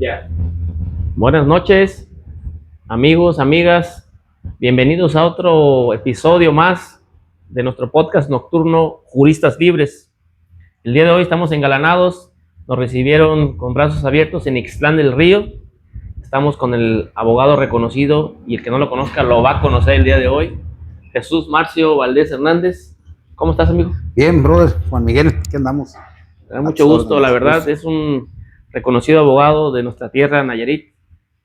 Ya. Buenas noches, amigos, amigas. Bienvenidos a otro episodio más de nuestro podcast nocturno Juristas Libres. El día de hoy estamos engalanados. Nos recibieron con brazos abiertos en Ixtlán del Río. Estamos con el abogado reconocido, y el que no lo conozca lo va a conocer el día de hoy, Jesús Marcio Valdés Hernández. ¿Cómo estás, amigo? Bien, brother. Juan Miguel, ¿qué andamos? Me da mucho gusto, la verdad. Es un reconocido abogado de nuestra tierra, Nayarit,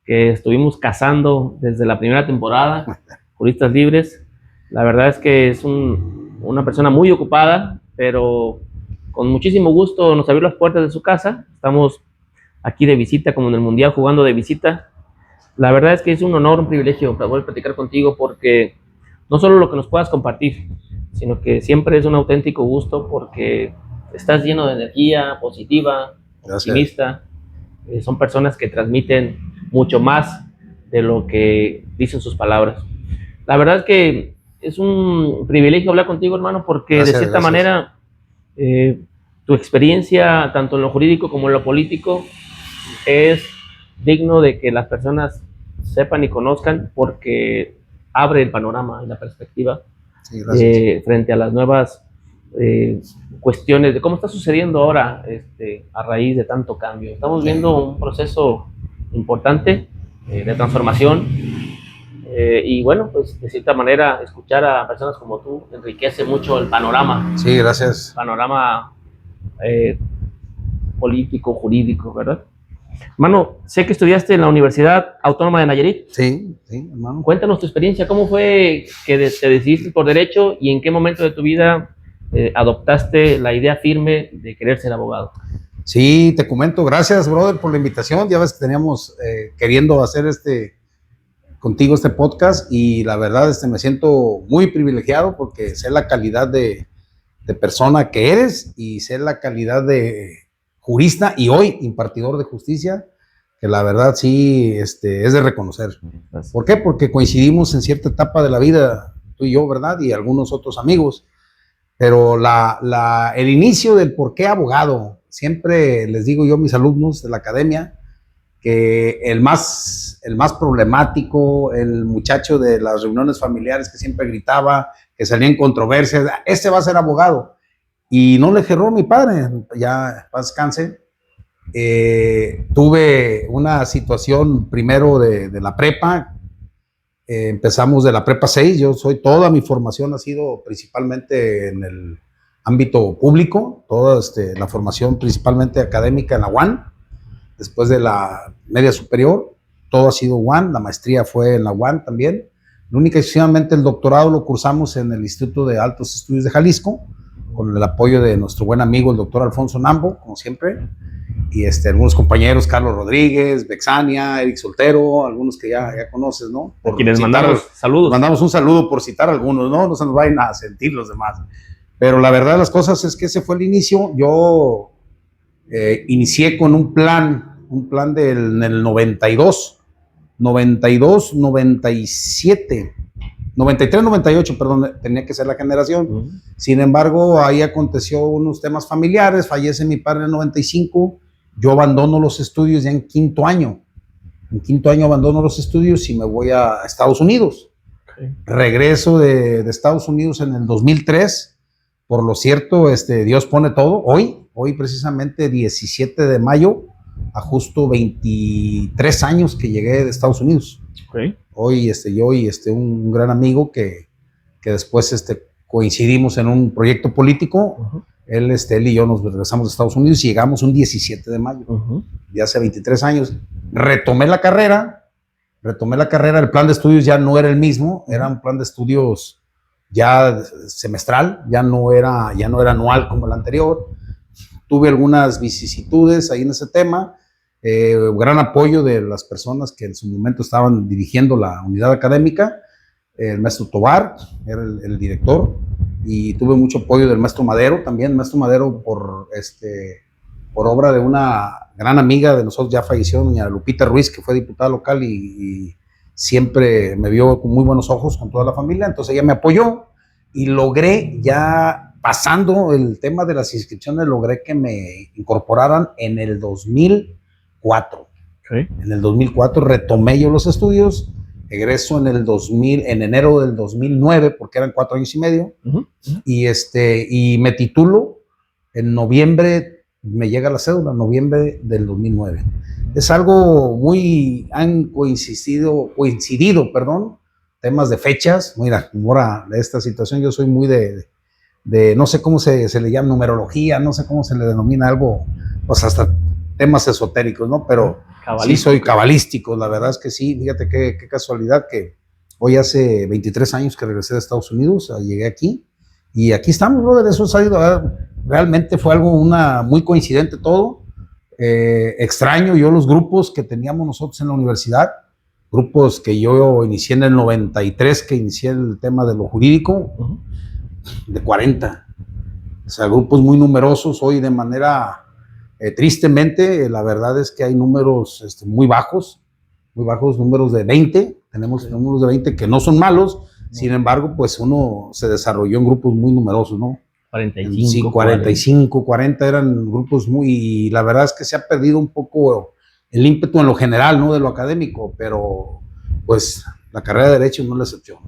que estuvimos cazando desde la primera temporada, Juristas Libres. La verdad es que es una persona muy ocupada, pero con muchísimo gusto nos abrió las puertas de su casa. Estamos aquí de visita, como en el Mundial, jugando de visita. La verdad es que es un honor, un privilegio poder platicar contigo, porque no solo lo que nos puedas compartir, sino que siempre es un auténtico gusto, porque estás lleno de energía positiva, optimista. Son personas que transmiten mucho más de lo que dicen sus palabras. La verdad es que es un privilegio hablar contigo, hermano, porque de cierta manera tu experiencia, tanto en lo jurídico como en lo político, es digno de que las personas sepan y conozcan, porque abre el panorama y la perspectiva frente a las nuevas cuestiones de cómo está sucediendo ahora a raíz de tanto cambio. Estamos viendo un proceso importante de transformación, y bueno, pues de cierta manera escuchar a personas como tú enriquece mucho el panorama. Sí, gracias. Panorama político, jurídico, ¿verdad? Hermano, sé que estudiaste en la Universidad Autónoma de Nayarit. Sí, hermano. Cuéntanos tu experiencia. ¿Cómo fue que te decidiste por Derecho, y en qué momento de tu vida adoptaste la idea firme de querer ser abogado? Sí, te comento. Gracias, brother, por la invitación. Ya ves que teníamos queriendo hacer contigo este podcast, y la verdad me siento muy privilegiado, porque sé la calidad de persona que eres, y sé la calidad de jurista y hoy impartidor de justicia, que la verdad sí es de reconocer. ¿Por qué? Porque coincidimos en cierta etapa de la vida, tú y yo, ¿verdad? Y algunos otros amigos. Pero el inicio del por qué abogado, siempre les digo yo a mis alumnos de la academia, que el más problemático, el muchacho de las reuniones familiares que siempre gritaba, que salía en controversias, va a ser abogado. Y no le geró mi padre, ya paz descanse. Tuve una situación primero de la prepa. Empezamos de la prepa 6. Toda mi formación ha sido principalmente en el ámbito público, toda la formación principalmente académica en la UAN. Después de la media superior, todo ha sido UAN, la maestría fue en la UAN también. Única y exclusivamente el doctorado lo cursamos en el Instituto de Altos Estudios de Jalisco, con el apoyo de nuestro buen amigo, el doctor Alfonso Nambo, como siempre, y algunos compañeros, Carlos Rodríguez, Bexania, Eric Soltero, algunos que ya conoces, ¿no? Por quienes mandamos saludos. Mandamos un saludo por citar algunos, ¿no? No se nos vayan a sentir los demás. Pero la verdad de las cosas es que ese fue el inicio. Yo inicié con un plan en el 92, 97, 93, 98, perdón, tenía que ser la generación. Sin embargo, ahí aconteció unos temas familiares, fallece mi padre en el 95, yo abandono los estudios ya en quinto año. En quinto año abandono los estudios y me voy a Estados Unidos. Regreso de Estados Unidos en el 2003. Por lo cierto, Dios pone todo. Hoy precisamente 17 de mayo, a justo 23 años que llegué de Estados Unidos. Hoy yo y un gran amigo que después coincidimos en un proyecto político. Él y yo nos regresamos de Estados Unidos y llegamos un 17 de mayo, de hace 23 años. Retomé la carrera, el plan de estudios ya no era el mismo, era un plan de estudios ya semestral, ya no era anual como el anterior. Tuve algunas vicisitudes ahí en ese tema, gran apoyo de las personas que en su momento estaban dirigiendo la unidad académica. El maestro Tobar era el director, y tuve mucho apoyo del maestro Madero también. El maestro Madero por obra de una gran amiga de nosotros, ya falleció, doña Lupita Ruiz, que fue diputada local y siempre me vio con muy buenos ojos con toda la familia. Entonces ella me apoyó y logré, ya pasando el tema de las inscripciones, logré que me incorporaran en el 2004. Okay. En el 2004 retomé yo los estudios, egreso en enero del 2009, porque eran 4 años y medio, y me titulo en noviembre, me llega la cédula, noviembre del 2009. Es algo han coincidido, temas de fechas. Mira, ahora de esta situación yo soy muy de no sé cómo se le llama, numerología, no sé cómo se le denomina algo, pues hasta temas esotéricos, ¿no? Pero sí soy cabalístico, la verdad es que sí. Fíjate qué casualidad que hoy hace 23 años que regresé de Estados Unidos, llegué aquí, y aquí estamos, brother. Eso ha salido, realmente fue algo muy coincidente todo. Extraño yo los grupos que teníamos nosotros en la universidad, grupos que yo inicié en el 93, que inicié el tema de lo jurídico, de 40, o sea, grupos muy numerosos. Hoy de manera, tristemente, la verdad es que hay números muy bajos, números de 20, tenemos números de 20 que no son malos, sin embargo, pues uno se desarrolló en grupos muy numerosos, ¿no? 45, sí, 45, 40 eran grupos y la verdad es que se ha perdido un poco el ímpetu en lo general, ¿no? De lo académico, pero pues la carrera de Derecho no es la excepción.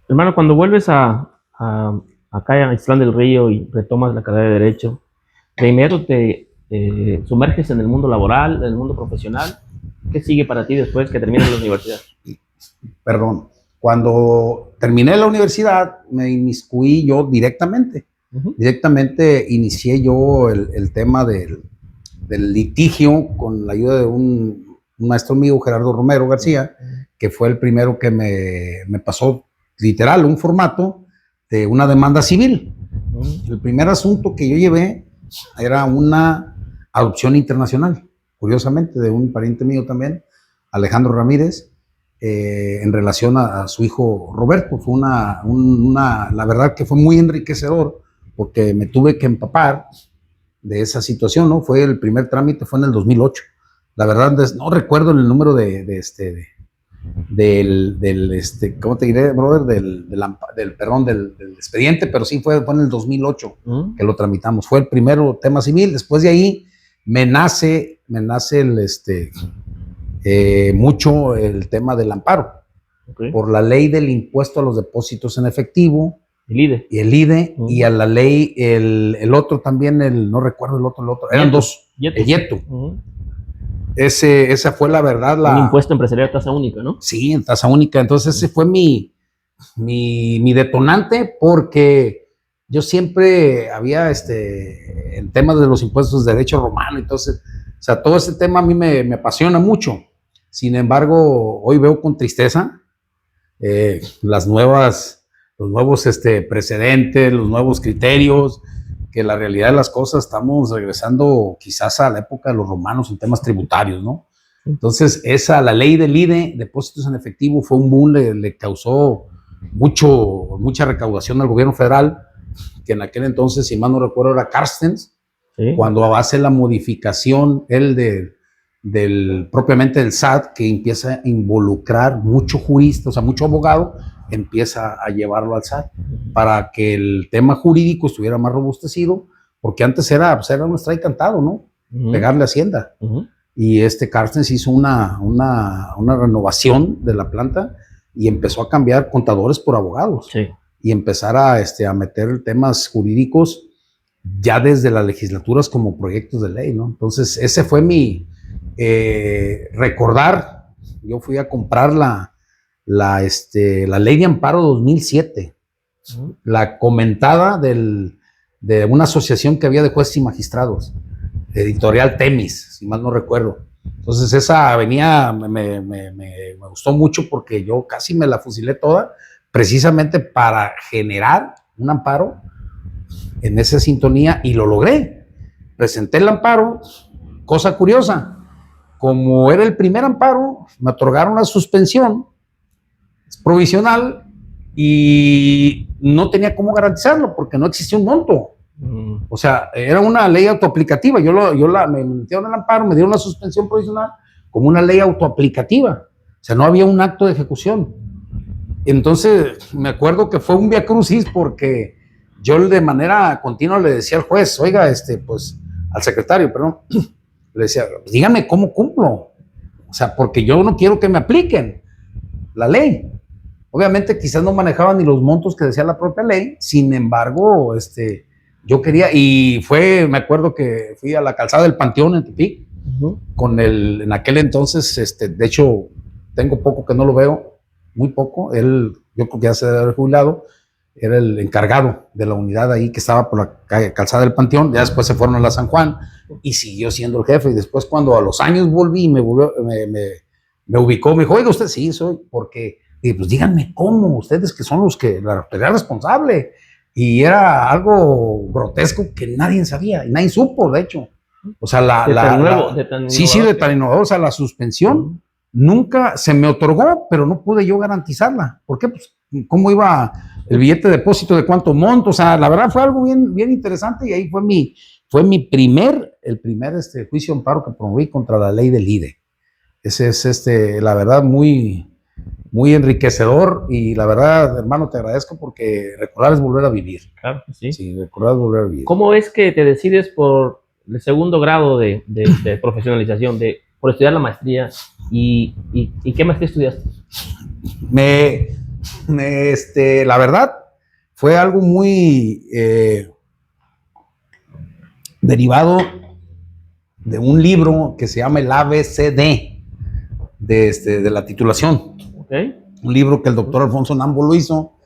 Hermano, cuando vuelves acá a Islán del Río y retomas la carrera de Derecho, de inmediato te sumerges en el mundo laboral, en el mundo profesional. ¿Qué sigue para ti después que terminas la universidad? Perdón. Cuando terminé la universidad, me inmiscuí yo directamente. Directamente inicié yo el tema del litigio con la ayuda de un maestro mío, Gerardo Romero García, que fue el primero que me pasó literal un formato de una demanda civil. El primer asunto que yo llevé era una adopción internacional, curiosamente, de un pariente mío también, Alejandro Ramírez, en relación a su hijo Roberto. Fue la verdad que fue muy enriquecedor, porque me tuve que empapar de esa situación, ¿no? Fue el primer trámite, fue en el 2008. La verdad, no recuerdo el número ¿cómo te diré, brother? Del expediente, pero sí fue en el 2008 que lo tramitamos. Fue el primero tema civil. Después de ahí me nace mucho el tema del amparo, por la ley del impuesto a los depósitos en efectivo, el IDE, y a la ley, el otro también, no recuerdo el otro, eran dos, el YETU. Esa fue la verdad. Un impuesto empresarial a tasa única, ¿no? Sí, en tasa única. Entonces ese fue mi detonante, porque yo siempre había, en temas de los impuestos de derecho romano, entonces, o sea, todo ese tema a mí me apasiona mucho. Sin embargo, hoy veo con tristeza los nuevos precedentes, los nuevos criterios, que la realidad de las cosas estamos regresando quizás a la época de los romanos en temas tributarios, ¿no? Entonces, la ley del IDE, depósitos en efectivo, fue un boom, le causó mucha recaudación al gobierno federal, que en aquel entonces, si mal no recuerdo, era Carstens, ¿sí? Cuando hace la modificación, propiamente del SAT, que empieza a involucrar mucho jurista, o sea, mucho abogado, empieza a llevarlo al SAT para que el tema jurídico estuviera más robustecido, porque antes era un strike cantado, ¿no? Pegarle a Hacienda. Y Carstens hizo una renovación de la planta y empezó a cambiar contadores por abogados. Sí. Y empezar a meter temas jurídicos ya desde las legislaturas como proyectos de ley, ¿no? Entonces, ese fue mi recordar. Yo fui a comprar la ley de amparo 2007, la comentada de una asociación que había de jueces y magistrados, editorial Temis, si mal no recuerdo. Entonces esa me gustó mucho, porque yo casi me la fusilé toda, precisamente para generar un amparo en esa sintonía, y lo logré. Presenté el amparo. Cosa curiosa, como era el primer amparo, me otorgaron la suspensión provisional y no tenía cómo garantizarlo, porque no existía un monto. O sea, era una ley autoaplicativa. Me metieron el amparo, me dieron la suspensión provisional como una ley autoaplicativa. O sea, no había un acto de ejecución. Entonces, me acuerdo que fue un viacrucis, porque yo de manera continua le decía al juez, oiga, pues al secretario, perdón, Le decía, dígame cómo cumplo. O sea, porque yo no quiero que me apliquen la ley. Obviamente quizás no manejaban ni los montos que decía la propia ley, sin embargo, yo quería, y me acuerdo que fui a la calzada del Panteón en Tepic, en aquel entonces, de hecho, tengo poco que no lo veo, muy poco, yo creo que ya se debe haber jubilado, era el encargado de la unidad ahí que estaba por la calzada del Panteón, ya después se fueron a la San Juan y siguió siendo el jefe, y después cuando a los años volví, me ubicó, me dijo, oiga, usted sí, soy, porque, y pues díganme cómo, ustedes que son los que, la autoridad responsable, y era algo grotesco que nadie sabía, y nadie supo, de hecho, o sea, de tan innovador, o sea, la suspensión nunca se me otorgó, pero no pude yo garantizarla, ¿por qué? Pues, ¿cómo iba el billete de depósito de cuánto monto? O sea, la verdad fue algo bien, bien interesante, y ahí fue el primer juicio de amparo que promoví contra la ley del IDE. Ese es, la verdad, muy, muy enriquecedor, y la verdad, hermano, te agradezco porque recordar es volver a vivir. Claro que sí. Sí, recordar es volver a vivir. ¿Cómo es que te decides por el segundo grado de profesionalización, por estudiar la maestría? ¿Y qué maestría estudiaste? La verdad, fue algo muy derivado de un libro que se llama el ABCD de la titulación. Okay. Un libro que el doctor Alfonso Nambo lo hizo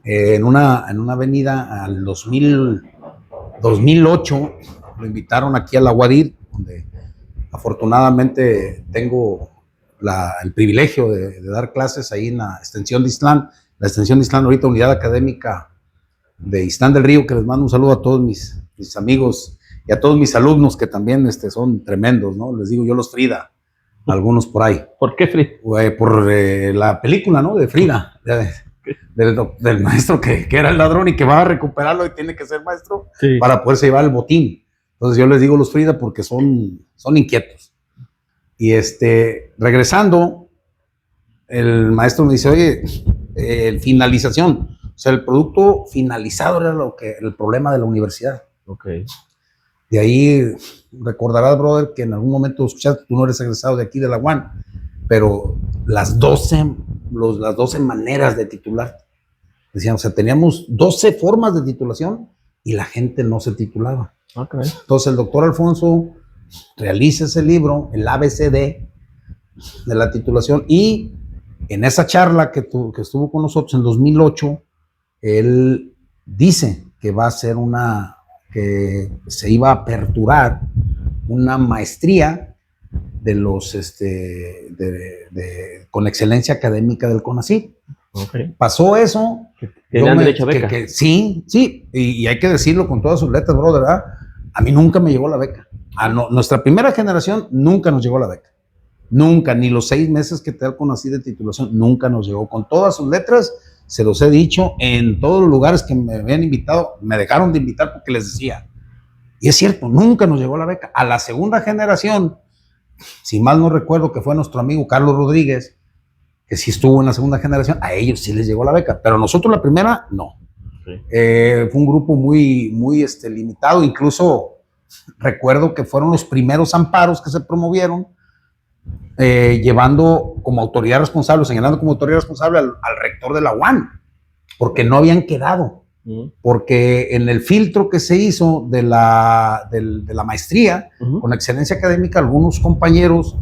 en una avenida al 2008. Lo invitaron aquí a la Guadir, donde afortunadamente tengo el privilegio de dar clases ahí en la extensión de Ixtlán. La extensión de Ixtlán, ahorita unidad académica de Ixtlán del Río, que les mando un saludo a todos mis amigos y a todos mis alumnos que también son tremendos, ¿no? Les digo yo los Frida, algunos por ahí. ¿Por qué Frida? Por la película, ¿no? De Frida, del maestro que era el ladrón y que va a recuperarlo y tiene que ser maestro, sí, para poderse llevar el botín. Entonces yo les digo los Frida porque son inquietos. Y regresando, el maestro me dice, oye, finalización, o sea, el producto finalizado era el problema de la universidad. Okay. De ahí recordarás, brother, que en algún momento escuchaste, tú no eres egresado de aquí de la UAN, pero las 12 maneras de titular. Decían, o sea, teníamos 12 formas de titulación y la gente no se titulaba. Okay. Entonces el doctor Alfonso realiza ese libro, el ABCD de la titulación, y en esa charla que estuvo con nosotros en 2008, él dice que va a ser que se iba a aperturar una maestría de los con excelencia académica del CONACYT. Okay. Pasó eso. Que dan derecho a beca. Sí, y hay que decirlo con todas sus letras, brother, ¿verdad? A mí nunca me llegó la beca. Nuestra primera generación nunca nos llegó la beca. Nunca, ni los 6 meses que te da el CONACYT de titulación, nunca nos llegó. Con todas sus letras, se los he dicho, en todos los lugares que me habían invitado, me dejaron de invitar porque les decía. Y es cierto, nunca nos llegó la beca. A la segunda generación, si mal no recuerdo, que fue nuestro amigo Carlos Rodríguez, que sí estuvo en la segunda generación, a ellos sí les llegó la beca, pero a nosotros la primera, no. Sí. Fue un grupo muy, muy limitado, incluso recuerdo que fueron los primeros amparos que se promovieron, llevando como autoridad responsable, señalando como autoridad responsable al rector de la UAN, porque no habían quedado. Porque en el filtro que se hizo de la maestría con excelencia académica, algunos compañeros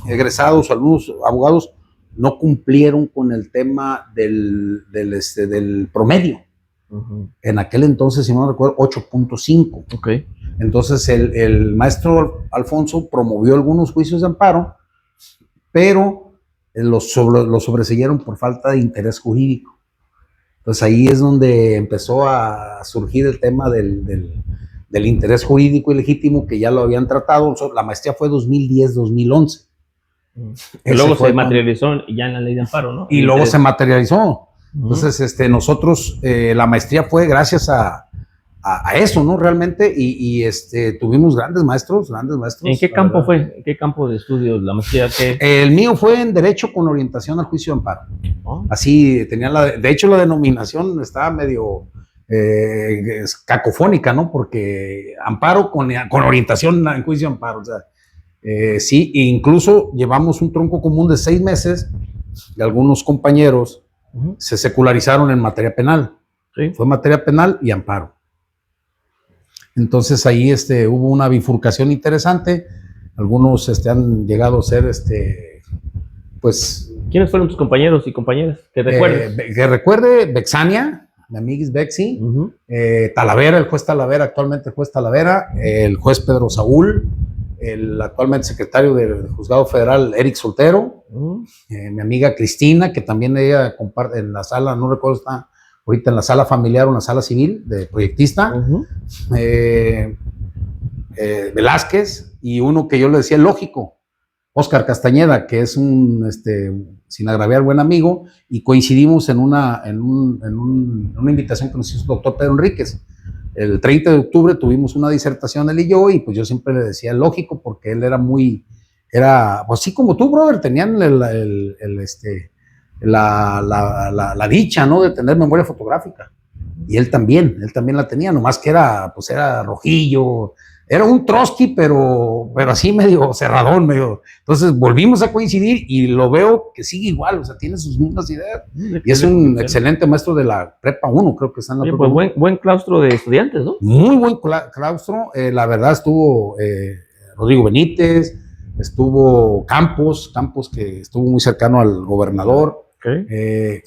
egresados, algunos abogados, no cumplieron con el tema del promedio. En aquel entonces, si no recuerdo, 8.5. Okay. Entonces el maestro Alfonso promovió algunos juicios de amparo, pero los sobreseyeron por falta de interés jurídico. Entonces ahí es donde empezó a surgir el tema del interés jurídico ilegítimo, que ya lo habían tratado. La maestría fue 2010-2011. Y luego se materializó ya en la ley de amparo, ¿no? Y luego se materializó. Entonces, nosotros, la maestría fue gracias a eso, ¿no? Realmente, y tuvimos grandes maestros. ¿En qué campo fue? ¿En qué campo de estudios la maestría? El mío fue en Derecho con orientación al juicio de amparo. Así tenía de hecho la denominación estaba medio es cacofónica, ¿no? Porque amparo con orientación en juicio amparo, o sea, sí, e incluso llevamos un tronco común de 6 meses y algunos compañeros se secularizaron en materia penal. Sí. Fue materia penal y amparo. Entonces ahí hubo una bifurcación interesante. Algunos han llegado a ser, pues... ¿Quiénes fueron tus compañeros y compañeras? ¿Que recuerdes? Que recuerde, Bexania, mi amiga es Bexi, Talavera, el juez Talavera, actualmente el juez Talavera, el juez Pedro Saúl, el actualmente secretario del Juzgado Federal, Eric Soltero, mi amiga Cristina, que también ella comparte en la sala, no recuerdo, está ahorita en la sala familiar o en la sala civil de proyectista, Velázquez, y uno que yo le decía lógico, Óscar Castañeda, que es un, sin agraviar, buen amigo, y coincidimos en una invitación que nos hizo el doctor Pedro Enríquez. El 30 de octubre tuvimos una disertación él y yo, y pues yo siempre le decía lógico, porque él era pues sí como tú, brother, tenían la dicha, ¿no?, de tener memoria fotográfica. Y él también la tenía, nomás que era rojillo, era un Trotsky, pero así medio cerradón, medio. Entonces volvimos a coincidir y lo veo que sigue igual, o sea, tiene sus mismas ideas. Y es un excelente maestro de la Prepa 1, creo que está en la Prepa 1. Pues buen claustro de estudiantes, ¿no? Muy buen claustro. La verdad estuvo Rodrigo Benítez, estuvo Campos, que estuvo muy cercano al gobernador. Okay.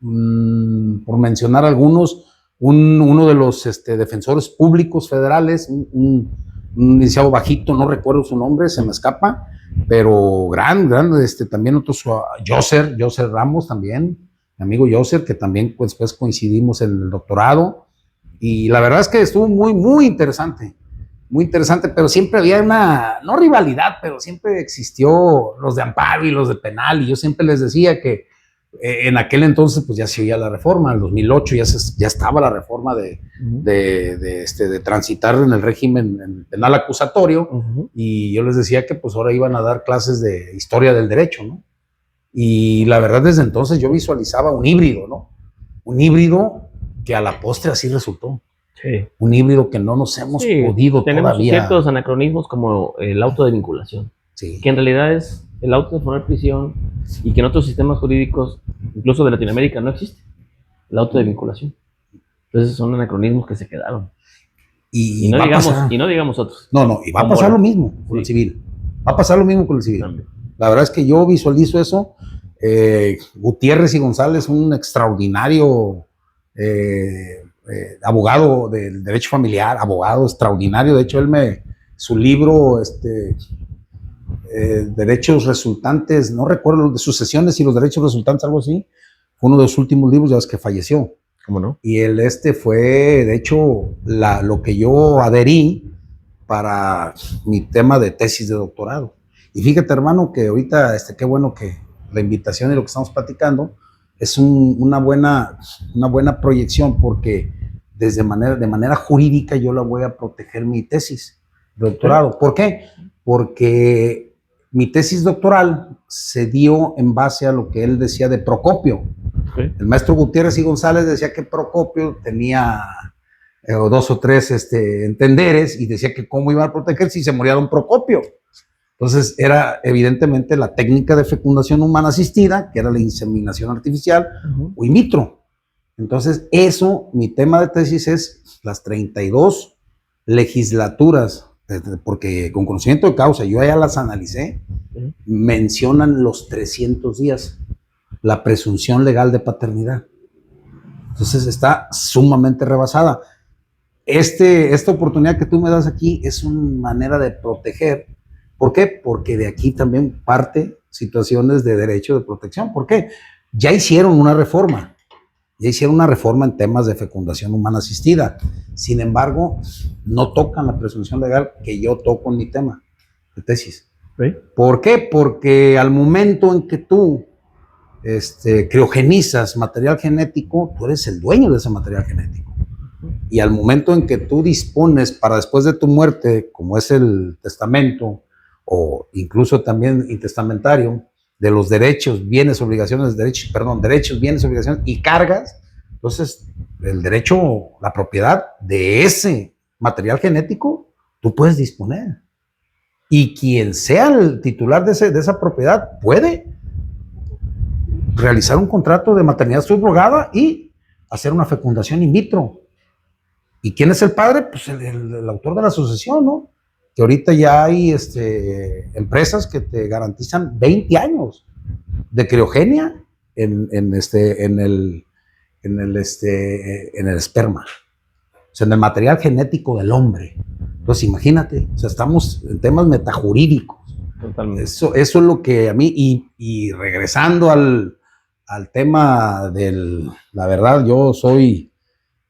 Por mencionar algunos, uno de los defensores públicos federales, un licenciado bajito, no recuerdo su nombre, se me escapa, pero gran, también otros, Yoser Ramos también, mi amigo Yoser, que también pues coincidimos en el doctorado, y la verdad es que estuvo muy, muy interesante, pero siempre había no rivalidad, pero siempre existió los de amparo y los de penal, y yo siempre les decía que en aquel entonces pues ya se oía la reforma, en el 2008 ya estaba la reforma de transitar en el régimen penal acusatorio, y yo les decía que pues ahora iban a dar clases de historia del derecho, ¿no? Y la verdad desde entonces yo visualizaba un híbrido, ¿no? Un híbrido que a la postre así resultó. Sí. Un híbrido que no nos hemos podido tenemos todavía. Tenemos ciertos anacronismos como el auto de vinculación, que en realidad es el auto de poner prisión, y que en otros sistemas jurídicos, incluso de Latinoamérica, no existe el auto de vinculación. Entonces son anacronismos que se quedaron. Y no digamos otros. No, y va a pasar lo mismo con el civil. Va a pasar lo mismo con el civil. También. La verdad es que yo visualizo eso. Gutiérrez y González, un extraordinario abogado del derecho familiar, abogado extraordinario. De hecho, su libro, derechos resultantes, no recuerdo, de sucesiones y los derechos resultantes, algo así, fue uno de los últimos libros de los que falleció. ¿Cómo no? Y fue, de hecho, lo que yo adherí para mi tema de tesis de doctorado. Y fíjate, hermano, que ahorita, qué bueno que la invitación y lo que estamos platicando es una buena proyección, porque de manera jurídica yo la voy a proteger mi tesis de doctorado. ¿Por qué? Porque mi tesis doctoral se dio en base a lo que él decía de Procopio. El maestro Gutiérrez y González decía que Procopio tenía 2 o 3 entenderes, y decía que cómo iba a proteger si se moría don Procopio. Entonces era evidentemente la técnica de fecundación humana asistida, que era la inseminación artificial o in vitro. Entonces mi tema de tesis es las 32 legislaturas, porque con conocimiento de causa, yo ya las analicé, mencionan los 300 días, la presunción legal de paternidad. Entonces está sumamente rebasada. Esta oportunidad que tú me das aquí es una manera de proteger. ¿Por qué? Porque de aquí también parte situaciones de derecho de protección. ¿Por qué? Ya hicieron una reforma en temas de fecundación humana asistida. Sin embargo, no tocan la presunción legal que yo toco en mi tema de tesis. ¿Sí? ¿Por qué? Porque al momento en que tú criogenizas material genético, tú eres el dueño de ese material genético. Y al momento en que tú dispones para después de tu muerte, como es el testamento, o incluso también intestamentario, de los derechos, bienes, obligaciones, derechos, bienes, obligaciones y cargas, entonces el derecho, la propiedad de ese material genético, tú puedes disponer. Y quien sea el titular de esa propiedad puede realizar un contrato de maternidad subrogada y hacer una fecundación in vitro. ¿Y quién es el padre? Pues el autor de la sucesión, ¿no? Que ahorita ya hay empresas que te garantizan 20 años de criogenia en el esperma, o sea, en el material genético del hombre. Entonces, imagínate, o sea, estamos en temas metajurídicos. Totalmente. Eso es lo que a mí, y regresando al tema la verdad,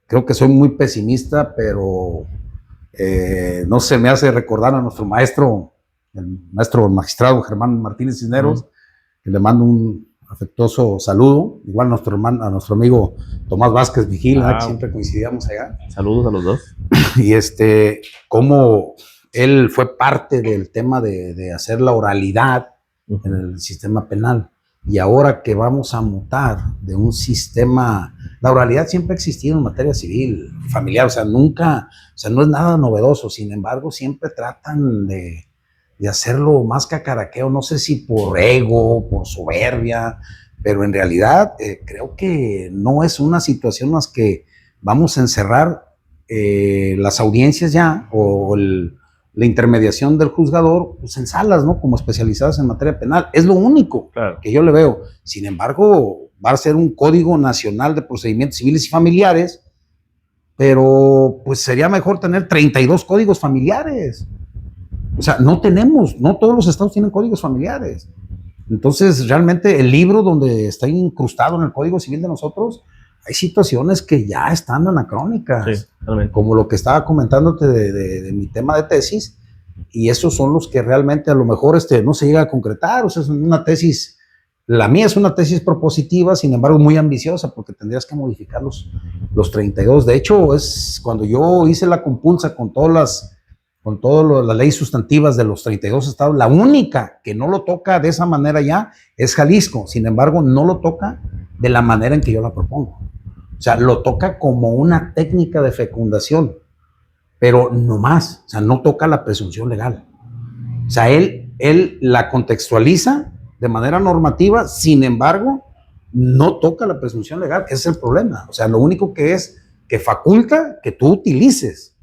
creo que soy muy pesimista, pero no se me hace recordar a nuestro maestro, el maestro magistrado Germán Martínez Cisneros, que le mando un afectuoso saludo, igual a nuestro amigo Tomás Vázquez Vigil, que siempre coincidíamos allá. Saludos a los dos. Y cómo él fue parte del tema de hacer la oralidad en el sistema penal. Y ahora que vamos a mutar de un sistema, la oralidad siempre ha existido en materia civil, familiar, o sea, nunca, o sea, no es nada novedoso, sin embargo, siempre tratan de hacerlo más cacaraqueo, no sé si por ego, por soberbia, pero en realidad creo que no es una situación más que vamos a encerrar las audiencias ya, o la intermediación del juzgador, pues en salas, ¿no? Como especializadas en materia penal. Es lo único que yo le veo. Sin embargo, va a ser un Código Nacional de Procedimientos Civiles y Familiares, pero pues sería mejor tener 32 códigos familiares. O sea, no todos los estados tienen códigos familiares. Entonces, realmente el libro donde está incrustado en el Código Civil de nosotros, hay situaciones que ya están anacrónicas, como lo que estaba comentándote de mi tema de tesis, y esos son los que realmente a lo mejor no se llega a concretar. O sea, es una tesis, la mía es una tesis propositiva, sin embargo muy ambiciosa, porque tendrías que modificar los 32. De hecho, es cuando yo hice la compulsa con todas las leyes sustantivas de los 32 estados, la única que no lo toca de esa manera ya es Jalisco. Sin embargo, no lo toca de la manera en que yo la propongo. O sea, lo toca como una técnica de fecundación, pero no más. O sea, no toca la presunción legal. O sea, él la contextualiza de manera normativa, sin embargo, no toca la presunción legal, que ese es el problema. O sea, lo único que es que faculta que tú utilices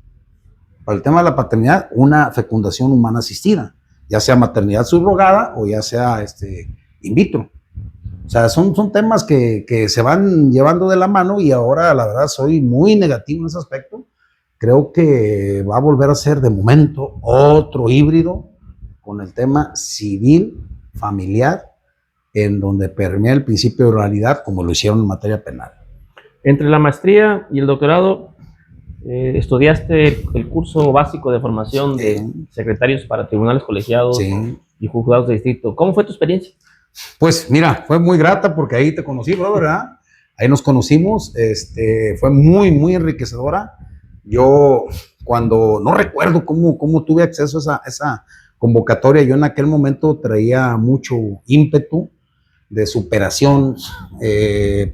para el tema de la paternidad una fecundación humana asistida, ya sea maternidad subrogada o ya sea in vitro. O sea, son temas que se van llevando de la mano, y ahora la verdad soy muy negativo en ese aspecto. Creo que va a volver a ser de momento otro híbrido con el tema civil, familiar, en donde permea el principio de oralidad como lo hicieron en materia penal. Entre la maestría y el doctorado, estudiaste el curso básico de formación de secretarios para tribunales colegiados y juzgados de distrito. ¿Cómo fue tu experiencia? Pues mira, fue muy grata porque ahí te conocí, bro, ¿verdad? Ahí nos conocimos, fue muy, muy enriquecedora. Yo no recuerdo cómo tuve acceso a esa convocatoria. Yo en aquel momento traía mucho ímpetu de superación,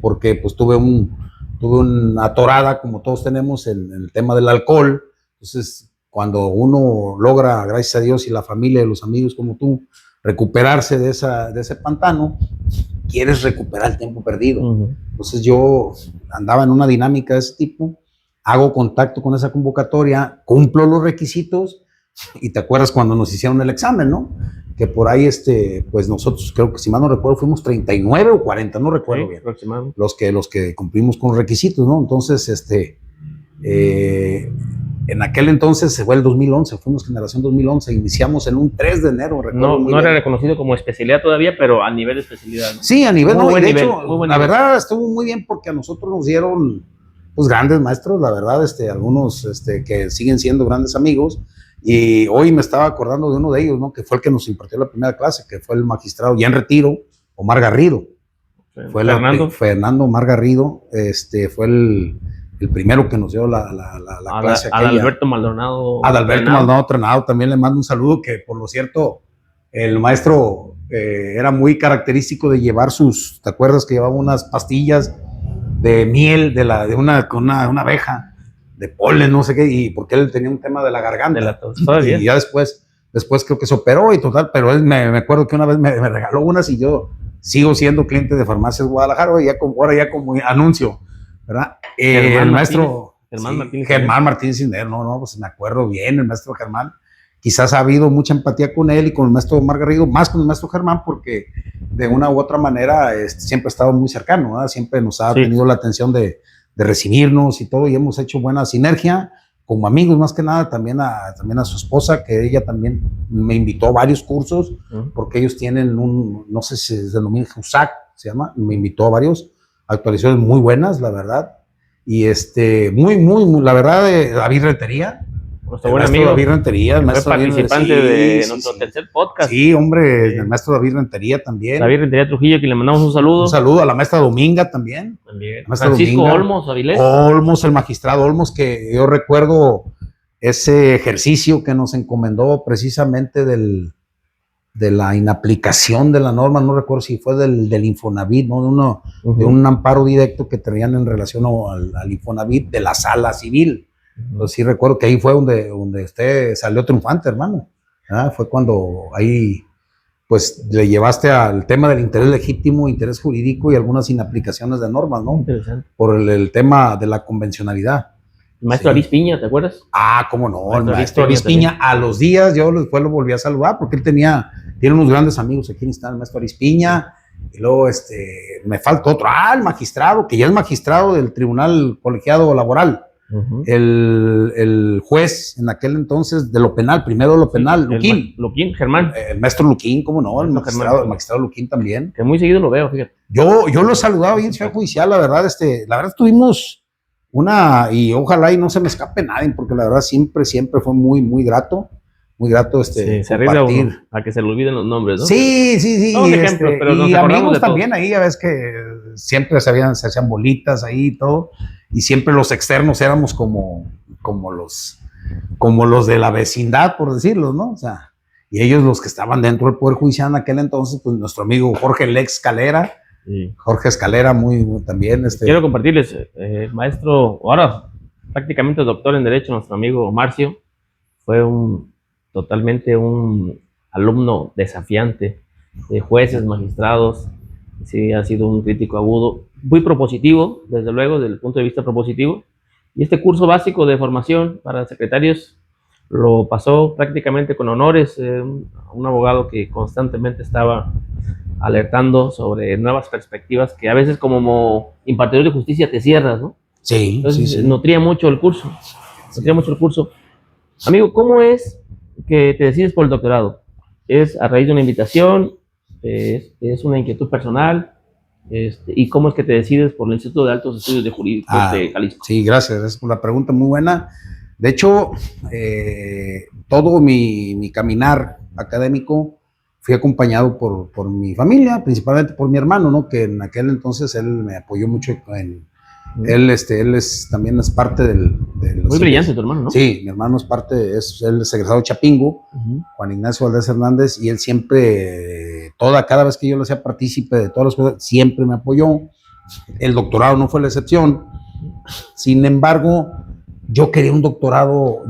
porque pues tuve una atorada, como todos tenemos, en el tema del alcohol. Entonces, cuando uno logra, gracias a Dios y la familia y los amigos como tú, recuperarse de ese pantano, quieres recuperar el tiempo perdido. Entonces yo andaba en una dinámica de ese tipo, hago contacto con esa convocatoria, cumplo los requisitos, y te acuerdas cuando nos hicieron el examen, ¿no? Que por ahí, pues nosotros, creo que si mal no recuerdo, fuimos 39 o 40, no recuerdo bien, los que cumplimos con los requisitos, ¿no? Entonces, en aquel entonces, fue el 2011, fuimos generación 2011, iniciamos en un 3 de enero. No era reconocido como especialidad todavía, pero a nivel de especialidad, ¿no? Sí, a nivel, no, y de hecho, la verdad estuvo muy bien porque a nosotros nos dieron, pues, grandes maestros, la verdad, algunos que siguen siendo grandes amigos, y hoy me estaba acordando de uno de ellos, ¿no? Que fue el que nos impartió la primera clase, que fue el magistrado ya en retiro, Omar Garrido. Fue Fernando Omar Garrido, fue el primero que nos dio la clase. Adalberto Maldonado. Adalberto Maldonado Trenado, también le mando un saludo, que por lo cierto, el maestro era muy característico de llevar ¿te acuerdas que llevaba unas pastillas de miel, de una abeja, de polen, no sé qué, y porque él tenía un tema de la garganta. De la tos, todavía. Y ya después creo que se operó y total, pero él me acuerdo que una vez me regaló unas y yo sigo siendo cliente de Farmacias Guadalajara, ahora ya como anuncio, ¿verdad? El maestro Germán Martínez Cisneros, no, pues me acuerdo bien, el maestro Germán. Quizás ha habido mucha empatía con él y con el maestro Omar Garrido, más con el maestro Germán, porque de una u otra manera siempre ha estado muy cercano, ¿verdad? Siempre nos ha tenido la atención de recibirnos y todo, y hemos hecho buena sinergia como amigos, más que nada, también a su esposa, que ella también me invitó a varios cursos, porque ellos tienen no sé si se denomina USAC, se llama, me invitó a varios actualizaciones muy buenas, la verdad, y muy, la verdad, David Rentería, nuestro buen amigo David Rentería, fue participante de nuestro tercer podcast. Sí, hombre, el maestro David Rentería también. David Rentería Trujillo, que le mandamos un saludo. Un saludo a la maestra Dominga también. Francisco Dominga. Olmos Avilés. Olmos, el magistrado Olmos, que yo recuerdo ese ejercicio que nos encomendó precisamente de la inaplicación de la norma, no recuerdo si fue del Infonavit, ¿no? De un amparo directo que tenían en relación al Infonavit de la sala civil. Entonces sí recuerdo que ahí fue donde usted salió triunfante, hermano. Fue cuando ahí pues le llevaste al tema del interés legítimo, interés jurídico y algunas inaplicaciones de normas, ¿no? Interesante. Por el tema de la convencionalidad. El maestro Aris Piña, ¿te acuerdas? Cómo no, el maestro Aris Piña, a los días yo después lo volví a saludar porque él tiene unos grandes amigos aquí en Iztán, el maestro Aris Piña, y luego me falta otro, el magistrado, que ya es magistrado del Tribunal Colegiado Laboral. El juez en aquel entonces de lo penal, primero de lo penal, Luquín, Germán. El maestro Luquín, cómo no, el magistrado Luquín también. Que muy seguido lo veo, fíjate. Yo lo he saludado ahí en Ciudad Judicial, la verdad tuvimos y ojalá y no se me escape nadie, porque la verdad siempre fue muy grato. Muy grato se compartir. A que se le olviden los nombres, ¿no? Sí. No, ejemplo, pero nos y amigos también ahí, ya ves que siempre se hacían bolitas ahí y todo, y siempre los externos éramos como los de la vecindad, por decirlo, ¿no? O sea, y ellos los que estaban dentro del Poder Judicial en aquel entonces, pues nuestro amigo Jorge Lex Escalera, Jorge Escalera, muy también. Quiero compartirles, maestro, ahora prácticamente doctor en Derecho, nuestro amigo Marcio, fue totalmente un alumno desafiante de jueces, magistrados. Sí, ha sido un crítico agudo, muy propositivo, desde luego, desde el punto de vista propositivo. Y este curso básico de formación para secretarios lo pasó prácticamente con honores, un abogado que constantemente estaba alertando sobre nuevas perspectivas que a veces como impartidor de justicia te cierras, ¿no? Sí. Entonces nutría mucho el curso, Amigo, ¿cómo es que te decides por el doctorado? ¿Es a raíz de una invitación? ¿Es una inquietud personal? ¿Y cómo es que te decides por el Instituto de Altos Estudios de Jurídico de Jalisco? Sí, gracias por la pregunta, muy buena. De hecho, todo mi caminar académico fui acompañado por mi familia, principalmente por mi hermano, ¿no? Que en aquel entonces él me apoyó mucho él también es parte de los... Muy brillante tu hermano, ¿no? Sí, mi hermano es parte, él es egresado de Chapingo, Juan Ignacio Valdés Hernández, y él siempre, cada vez que yo lo hacía partícipe de todas las cosas, siempre me apoyó. El doctorado no fue la excepción. Sin embargo, yo quería un doctorado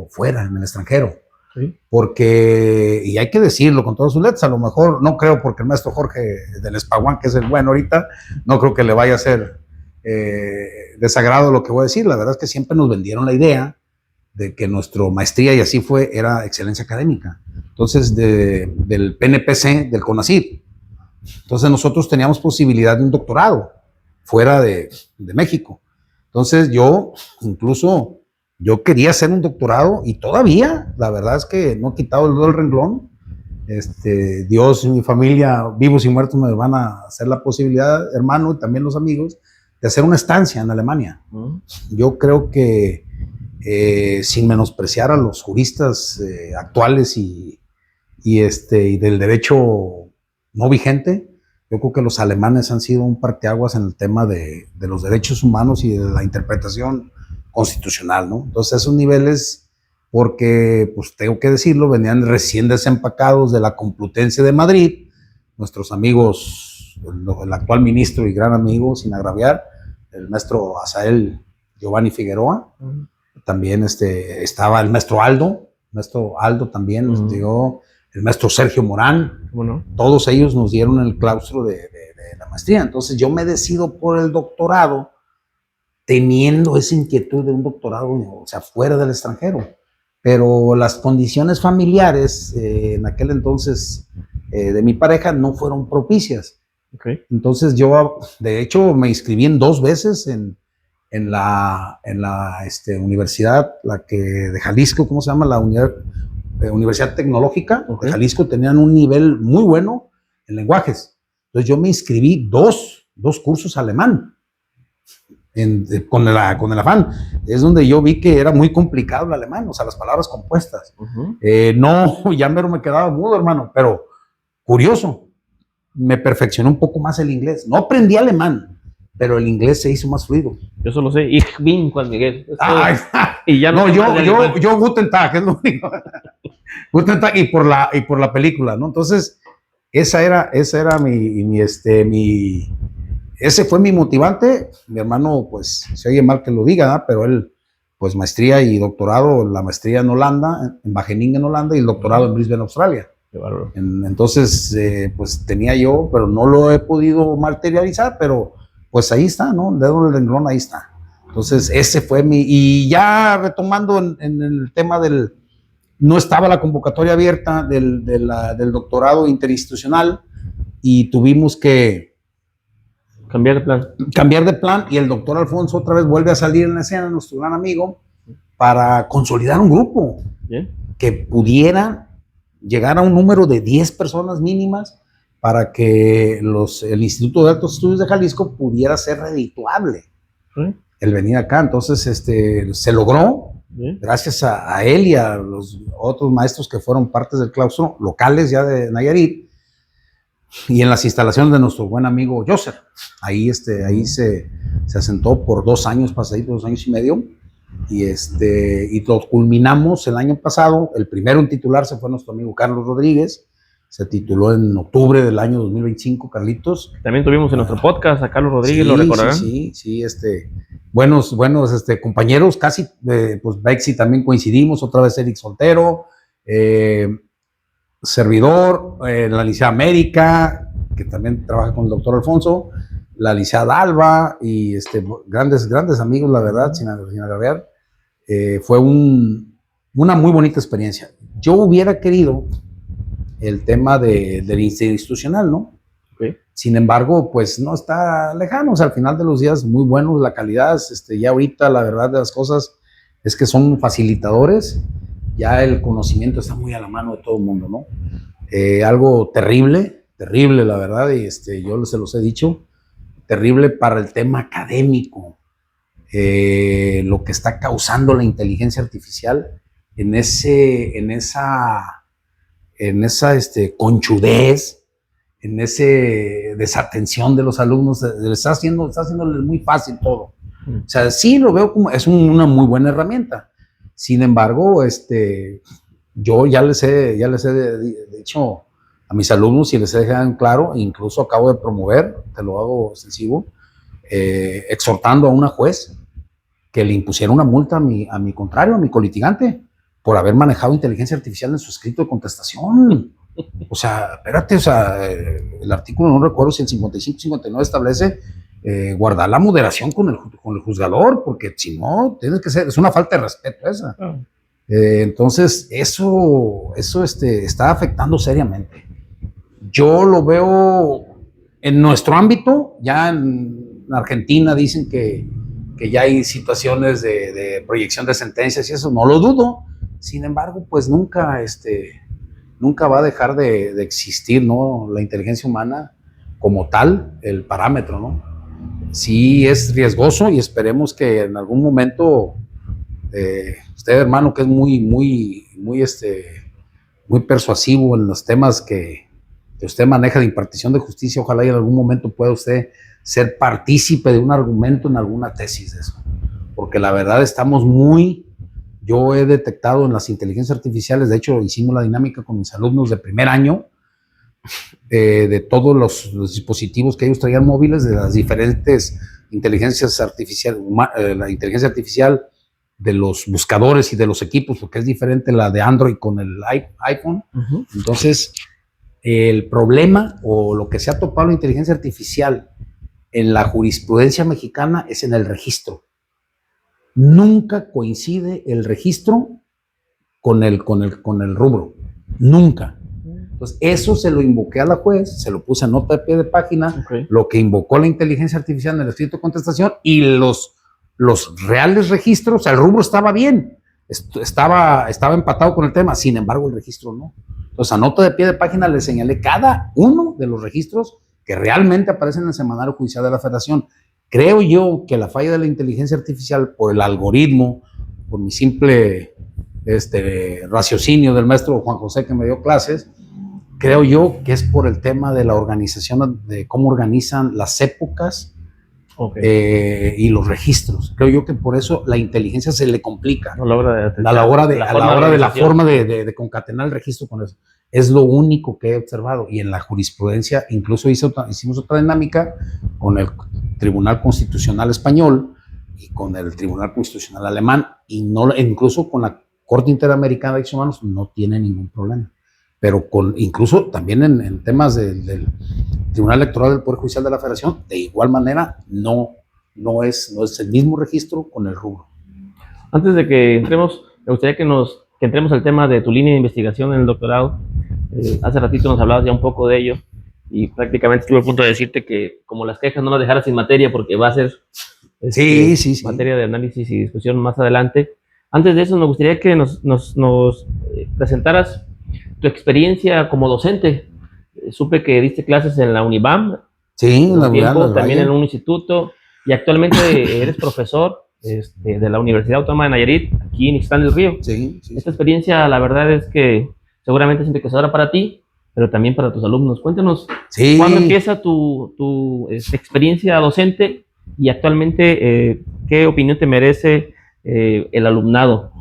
fuera, en el extranjero. ¿Sí? Porque, y hay que decirlo con todas sus letras, a lo mejor, no creo, porque el maestro Jorge del Espaguán, que es el bueno ahorita, no creo que le vaya a ser desagrado lo que voy a decir. La verdad es que siempre nos vendieron la idea de que nuestra maestría, y así fue, era excelencia académica. Entonces, del PNPC, del CONACYT. Entonces, nosotros teníamos posibilidad de un doctorado fuera de México. Entonces, yo quería hacer un doctorado y todavía, la verdad es que no he quitado el dedo del renglón. Dios y mi familia, vivos y muertos, me van a hacer la posibilidad, hermano, y también los amigos, de hacer una estancia en Alemania. Yo creo que, sin menospreciar a los juristas actuales y del derecho no vigente, yo creo que los alemanes han sido un parteaguas en el tema de los derechos humanos y de la interpretación constitucional, ¿no? Entonces, esos niveles, porque, pues tengo que decirlo, venían recién desempacados de la Complutense de Madrid, nuestros amigos el actual ministro y gran amigo, sin agraviar, el maestro Asael Giovanni Figueroa. También estaba el maestro Aldo también nos dio, el maestro Sergio Morán. Bueno. Todos ellos nos dieron el claustro de la maestría. Entonces yo me decido por el doctorado, teniendo esa inquietud de un doctorado, o sea, fuera del extranjero. Pero las condiciones familiares en aquel entonces de mi pareja no fueron propicias. Okay. Entonces yo, de hecho, me inscribí en 2 veces en la universidad, de Jalisco, ¿cómo se llama? La Universidad Tecnológica de Jalisco. Tenían un nivel muy bueno en lenguajes. Entonces yo me inscribí dos cursos alemán. Con el afán. Es donde yo vi que era muy complicado el alemán, o sea, las palabras compuestas. No, ya me quedaba mudo, hermano, pero curioso, me perfeccioné un poco más el inglés. No aprendí alemán, pero el inglés se hizo más fluido. Yo solo sé Ich bin Juan Miguel. Y ya no, yo Guten Tag, es lo único. Guten Tag y por la película, ¿no? Entonces, esa era ese fue mi motivante. Mi hermano, pues, se oye mal que lo diga, ¿no? Pero él, pues, maestría y doctorado, la maestría en Holanda, en Wageningen, Holanda, y el doctorado en Brisbane, Australia. Qué bárbaro. Entonces, pues, tenía yo, pero no lo he podido materializar, pero, pues, ahí está, ¿no? El dedo del renglón, ahí está. Entonces, ese fue y ya retomando en el tema no estaba la convocatoria abierta del doctorado interinstitucional y tuvimos que cambiar de plan, y el doctor Alfonso otra vez vuelve a salir en la escena, nuestro gran amigo, para consolidar un grupo que pudiera llegar a un número de 10 personas mínimas para que el Instituto de Altos Estudios de Jalisco pudiera ser redituable el venir acá. Entonces se logró gracias a él y a los otros maestros que fueron partes del claustro locales ya de Nayarit, y en las instalaciones de nuestro buen amigo Josser. Ahí se asentó por 2 años, pasaditos 2 años y medio, y lo culminamos el año pasado. El primero en titularse fue nuestro amigo Carlos Rodríguez. Se tituló en octubre del año 2025, Carlitos. También tuvimos en nuestro podcast a Carlos Rodríguez, ¿lo recordarán? Sí, buenos compañeros, casi, pues Bexi también coincidimos, otra vez Eric Soltero, servidor, la licenciada América, que también trabaja con el doctor Alfonso, la licenciada Alba, y grandes amigos, la verdad, sin agraviar. Fue una muy bonita experiencia. Yo hubiera querido el tema del institucional, ¿no? Sin embargo, pues no está lejano. O sea, al final de los días, muy buenos, la calidad, ya ahorita la verdad de las cosas es que son facilitadores, ya el conocimiento está muy a la mano de todo el mundo, ¿no? Algo terrible, la verdad, y yo se los he dicho, terrible para el tema académico, lo que está causando la inteligencia artificial en esa conchudez, en ese desatención de los alumnos, está haciéndoles muy fácil todo. O sea, sí lo veo como es una muy buena herramienta. Sin embargo, yo ya les he dicho a mis alumnos y les he dejado en claro, incluso acabo de promover, te lo hago extensivo, exhortando a una juez que le impusiera una multa a mi contrario, a mi colitigante, por haber manejado inteligencia artificial en su escrito de contestación. O sea, espérate, o sea, el artículo, no recuerdo si el 55-59 establece guardar la moderación con el juzgador, porque si no, es una falta de respeto esa. Entonces, eso está afectando seriamente. Yo lo veo en nuestro ámbito, ya en Argentina dicen que ya hay situaciones de proyección de sentencias y eso, no lo dudo. Sin embargo, pues nunca va a dejar de existir, ¿no? La inteligencia humana como tal, el parámetro, ¿no? Sí es riesgoso y esperemos que en algún momento usted, hermano, que es muy persuasivo en los temas que usted maneja de impartición de justicia, ojalá y en algún momento pueda usted ser partícipe de un argumento en alguna tesis de eso, porque la verdad yo he detectado en las inteligencias artificiales, de hecho hicimos la dinámica con mis alumnos de primer año, de todos los dispositivos que ellos traían móviles, de las diferentes inteligencias artificiales, la inteligencia artificial de los buscadores y de los equipos, porque es diferente la de Android con el iPhone. Entonces, el problema o lo que se ha topado la inteligencia artificial en la jurisprudencia mexicana es en el registro. Nunca coincide el registro con el rubro. Nunca. Entonces, eso se lo invoqué a la juez, se lo puse en nota de pie de página, lo que invocó la inteligencia artificial en el escrito de contestación, y los reales registros, o sea, el rubro estaba bien, estaba empatado con el tema, sin embargo, el registro no. Entonces, a nota de pie de página le señalé cada uno de los registros que realmente aparecen en el Semanario Judicial de la Federación. Creo yo que la falla de la inteligencia artificial por el algoritmo, por mi simple raciocinio del maestro Juan José que me dio clases, creo yo que es por el tema de la organización, de cómo organizan las épocas y los registros. Creo yo que por eso la inteligencia se le complica a la hora de la forma de concatenar el registro con eso. Es lo único que he observado. Y en la jurisprudencia incluso hicimos otra dinámica con el Tribunal Constitucional Español y con el Tribunal Constitucional Alemán, y incluso con la Corte Interamericana de Derechos Humanos no tiene ningún problema. Pero incluso también en temas del Tribunal Electoral del Poder Judicial de la Federación, de igual manera, no es el mismo registro con el rubro. Antes de que entremos, me gustaría que entremos al tema de tu línea de investigación en el doctorado. Hace ratito nos hablabas ya un poco de ello, y prácticamente estuve a punto de decirte que como las quejas no las dejaras sin materia, porque va a ser materia de análisis y discusión más adelante. Antes de eso, me gustaría que nos presentaras tu experiencia como docente. Supe que diste clases en la UNIVAM, sí, también en un instituto, y actualmente eres profesor de la Universidad Autónoma de Nayarit, aquí en Ixtlán del Río. Sí. Esta experiencia, la verdad es que seguramente es enriquecedora para ti, pero también para tus alumnos. Cuéntanos, ¿cuándo empieza tu experiencia docente, y actualmente qué opinión te merece el alumnado?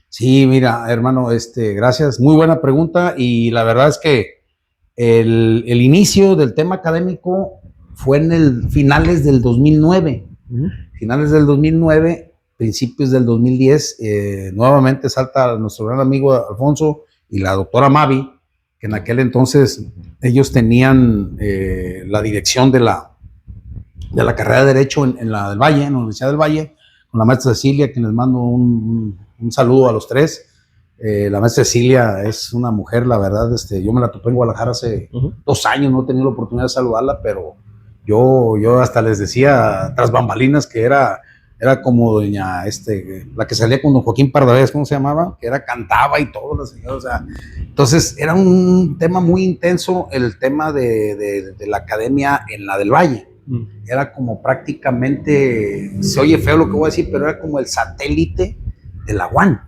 Sí, mira, hermano, gracias. Muy buena pregunta, y la verdad es que el inicio del tema académico fue en finales del 2009. Finales del 2009, principios del 2010, nuevamente salta nuestro gran amigo Alfonso y la doctora Mavi, que en aquel entonces ellos tenían la dirección de la carrera de Derecho en la del Valle, en la Universidad del Valle, con la maestra Cecilia, que les mando un saludo a los tres. La maestra Cecilia es una mujer, la verdad, yo me la topé en Guadalajara hace 2 años, no he tenido la oportunidad de saludarla, pero yo hasta les decía tras bambalinas que era como doña, la que salía con don Joaquín Pardavé, ¿cómo se llamaba? Que cantaba y todo, la señora, o sea, entonces era un tema muy intenso, el tema de la academia en la del Valle. Era como prácticamente, se oye feo lo que voy a decir, pero era como el satélite de la UAN.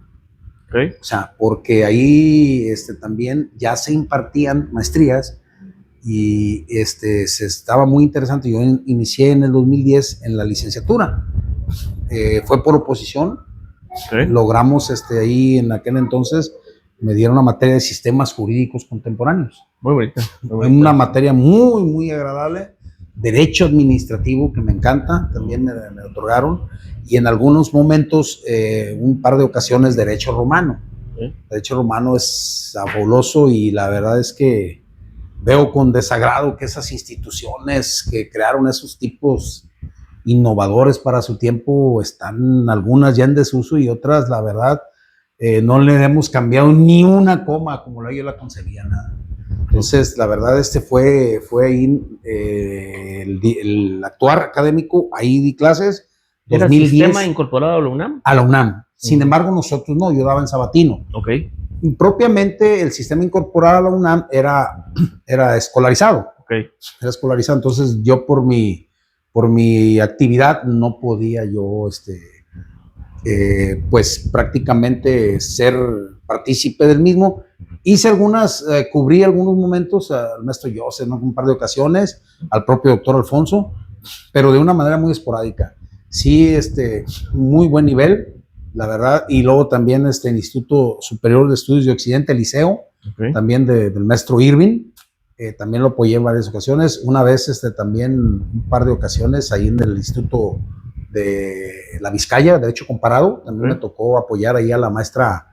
O sea, porque ahí también ya se impartían maestrías, y se estaba muy interesante. Yo inicié en el 2010 en la licenciatura, fue por oposición. Logramos ahí en aquel entonces me dieron una materia de sistemas jurídicos contemporáneos. Muy bonita. Una materia muy, muy agradable. Derecho administrativo, que me encanta, también me otorgaron, y en algunos momentos, un par de ocasiones, derecho romano. Derecho romano es fabuloso, y la verdad es que veo con desagrado que esas instituciones que crearon esos tipos innovadores para su tiempo están algunas ya en desuso, y otras, la verdad, no le hemos cambiado ni una coma como yo la concebía, nada. Entonces, la verdad, fue ahí el actuar académico, ahí di clases. ¿Era 2010, sistema incorporado a la UNAM? A la UNAM. Sin embargo, nosotros no, yo daba en sabatino. Y propiamente el sistema incorporado a la UNAM era escolarizado. Era escolarizado. Entonces, yo por mi actividad no podía yo, pues prácticamente ser partícipe del mismo. Hice cubrí algunos momentos al maestro Joseph, ¿no? Un par de ocasiones, al propio doctor Alfonso, pero de una manera muy esporádica. Sí, muy buen nivel, la verdad. Y luego también el Instituto Superior de Estudios de Occidente, el Liceo, también del maestro Irving. también lo apoyé en varias ocasiones. Una vez, también un par de ocasiones ahí en el Instituto de la Vizcaya, Derecho Comparado, también me tocó apoyar ahí a la maestra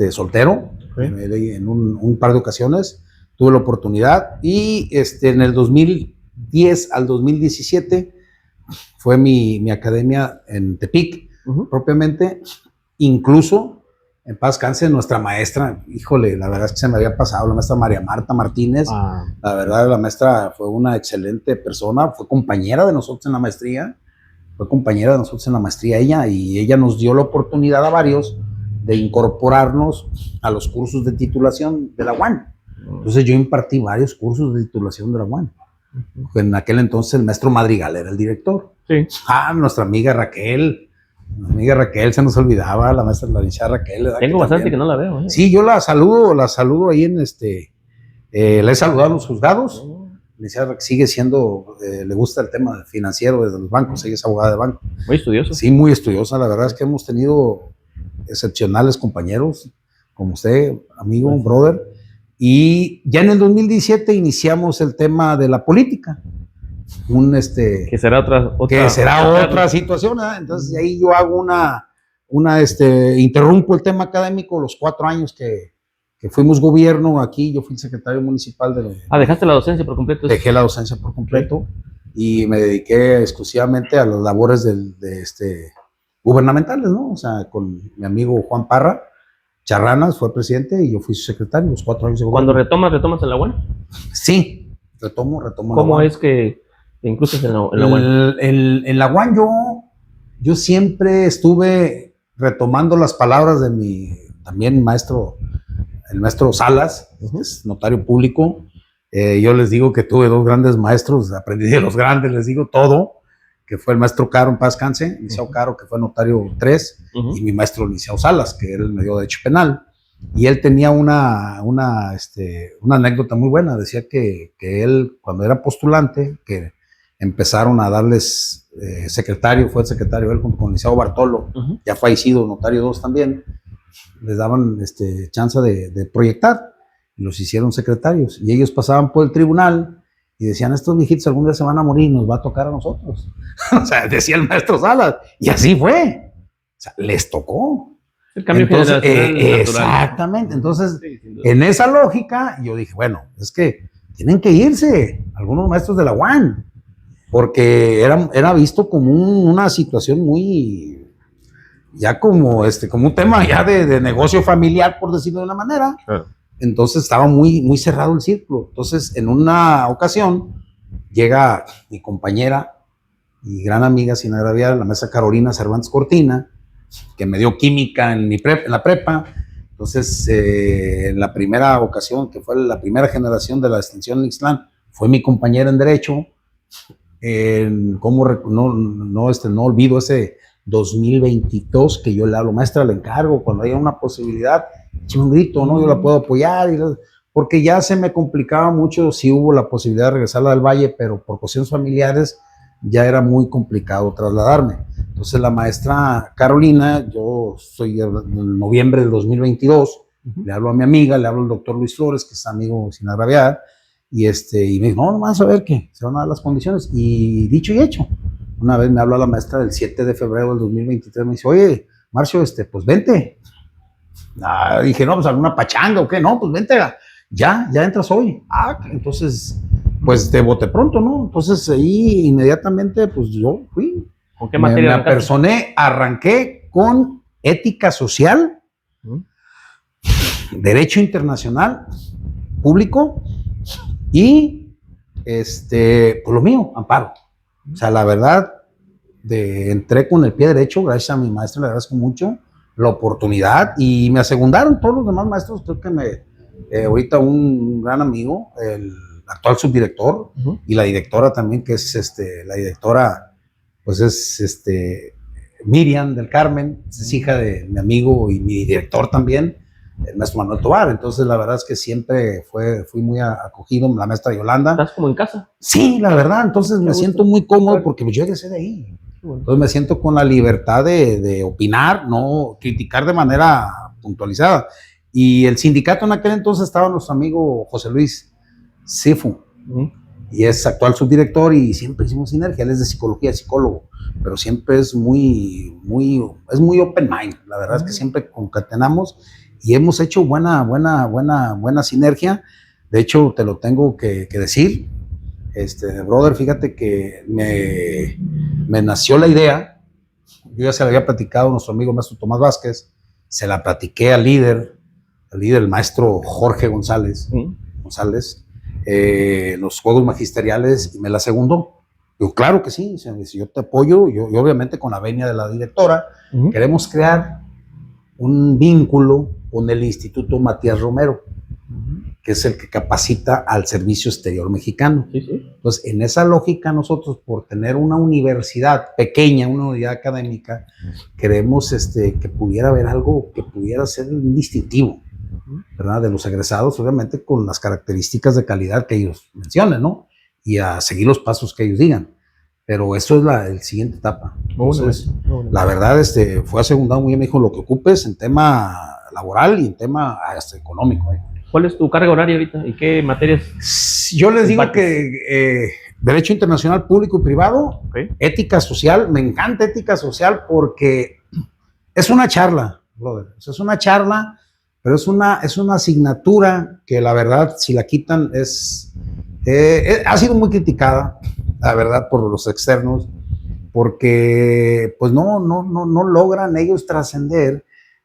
Soltero, en un par de ocasiones. Tuve la oportunidad y en el 2010 al 2017 fue mi academia en Tepic, propiamente. Incluso, en paz descanse, nuestra maestra, híjole, la verdad es que se me había pasado, la maestra María Marta Martínez. La verdad, la maestra fue una excelente persona, fue compañera de nosotros en la maestría, y ella nos dio la oportunidad a varios de incorporarnos a los cursos de titulación de la UAN. Entonces yo impartí varios cursos de titulación de la UAN. En aquel entonces el maestro Madrigal era el director. Sí. Nuestra amiga Raquel, se nos olvidaba, la maestra, la licenciada Raquel. Tengo bastante que no la veo. Sí, yo la saludo ahí en la he saludado en los juzgados. La licenciada sigue siendo, le gusta el tema financiero desde los bancos, ella es abogada de banco. Muy estudiosa. Sí, muy estudiosa, la verdad es que hemos tenido excepcionales compañeros, como usted, amigo, brother. Y ya en el 2017 iniciamos el tema de la política. Que será otra situación, ¿eh? Entonces ahí yo hago interrumpo el tema académico los 4 años que fuimos gobierno aquí. Yo fui secretario municipal de... ¿Dejaste la docencia por completo? Dejé la docencia por completo y me dediqué exclusivamente a las labores gubernamentales, ¿no? O sea, con mi amigo Juan Parra Charranas fue presidente y yo fui su secretario los 4 años de gobierno. ¿Cuando retomas en la UAN? Sí, retomo ¿Cómo es que te incluyes en la UAN? En la UAN yo siempre estuve retomando las palabras de mi también maestro, el maestro Salas, que es notario público. Yo les digo que tuve 2 grandes maestros, aprendí de los grandes, les digo todo, que fue el maestro Caro, en paz descanse, licenciado Caro, que fue notario 3, y mi maestro licenciado Salas, que él me dio derecho penal. Y él tenía una anécdota muy buena. Decía que él, cuando era postulante, que empezaron a darles fue el secretario él con el licenciado Bartolo, ya fallecido, notario 2 también, les daban chance de proyectar, y los hicieron secretarios. Y ellos pasaban por el tribunal y decían, estos viejitos algún día se van a morir, nos va a tocar a nosotros. O sea, decía el maestro Salas, y así fue. O sea, les tocó. El cambio generacional natural. Exactamente. Entonces, en esa lógica, yo dije, bueno, es que tienen que irse algunos maestros de la UAN, porque era visto como una situación muy, ya como un tema ya de negocio familiar, por decirlo de una manera. Claro. Entonces estaba muy, muy cerrado el círculo. Entonces, en una ocasión, llega mi compañera y gran amiga, sin agraviar, la maestra Carolina Cervantes Cortina, que me dio química en la prepa. Entonces, en la primera ocasión, que fue la primera generación de la extensión en Ixtlán, fue mi compañera en Derecho. No olvido ese 2022 que yo le hablo, maestra, le encargo, cuando haya una posibilidad, eche un grito, ¿no? Yo la puedo apoyar, porque ya se me complicaba mucho. Sí hubo la posibilidad de regresar al Valle, pero por cuestiones familiares ya era muy complicado trasladarme. Entonces la maestra Carolina, yo soy en noviembre del 2022, le hablo a mi amiga, le hablo al doctor Luis Flores, que es amigo sin agraviar, y me dijo, no, vamos a ver que se van a dar las condiciones. Y dicho y hecho, una vez me habló la maestra del 7 de febrero del 2023, me dice, oye, Marcio, pues vente. Dije, no, pues alguna pachanga o qué, no, pues vente, ya entras hoy. Entonces, pues de bote pronto, ¿no? Entonces ahí inmediatamente, pues yo fui. ¿Con qué materia? Me apersoné, arranqué con ética social, derecho internacional, público y, pues lo mío, amparo. O sea, la verdad, entré con el pie derecho, gracias a mi maestro, le agradezco mucho la oportunidad y me asegundaron todos los demás maestros. Creo que ahorita un gran amigo, el actual subdirector, y la directora también, que es la directora, pues es Miriam del Carmen, es hija de mi amigo y mi director también, el maestro Manuel Tobar. Entonces la verdad es que siempre fui muy acogido, la maestra Yolanda. ¿Estás como en casa? Sí, la verdad, entonces me siento muy cómodo porque yo egresé de ahí. Entonces me siento con la libertad de opinar, no criticar de manera puntualizada. Y el sindicato en aquel entonces estaba nuestro amigo José Luis Sifu. Y es actual subdirector y siempre hicimos sinergia. Él es de psicología, psicólogo, pero siempre es muy open mind. La verdad es que siempre concatenamos y hemos hecho buena sinergia. De hecho, te lo tengo que decir, brother, fíjate que me nació la idea. Yo ya se la había platicado a nuestro amigo maestro Tomás Vázquez, se la platiqué al líder, el maestro Jorge González, los juegos magisteriales, y me la segundó. Digo, claro que sí, si yo te apoyo, yo obviamente con la venia de la directora, queremos crear un vínculo con el Instituto Matías Romero, que es el que capacita al Servicio Exterior Mexicano. Entonces, en esa lógica, nosotros, por tener una universidad pequeña, una unidad académica, queremos que pudiera haber algo que pudiera ser un distintivo, ¿verdad? De los egresados, obviamente con las características de calidad que ellos mencionen, ¿no? Y a seguir los pasos que ellos digan. Pero eso es la siguiente etapa. Entonces, la verdad, fue asegurado muy bien, me dijo, lo que ocupes en tema laboral y en tema económico. ¿Cuál es tu carga horaria ahorita y qué materias? Yo les digo que Derecho Internacional Público y Privado, Ética Social, me encanta Ética Social porque es una charla, brother. Es una charla, pero es una asignatura que la verdad, si la quitan, ha sido muy criticada, la verdad, por los externos, porque pues no logran ellos trascender,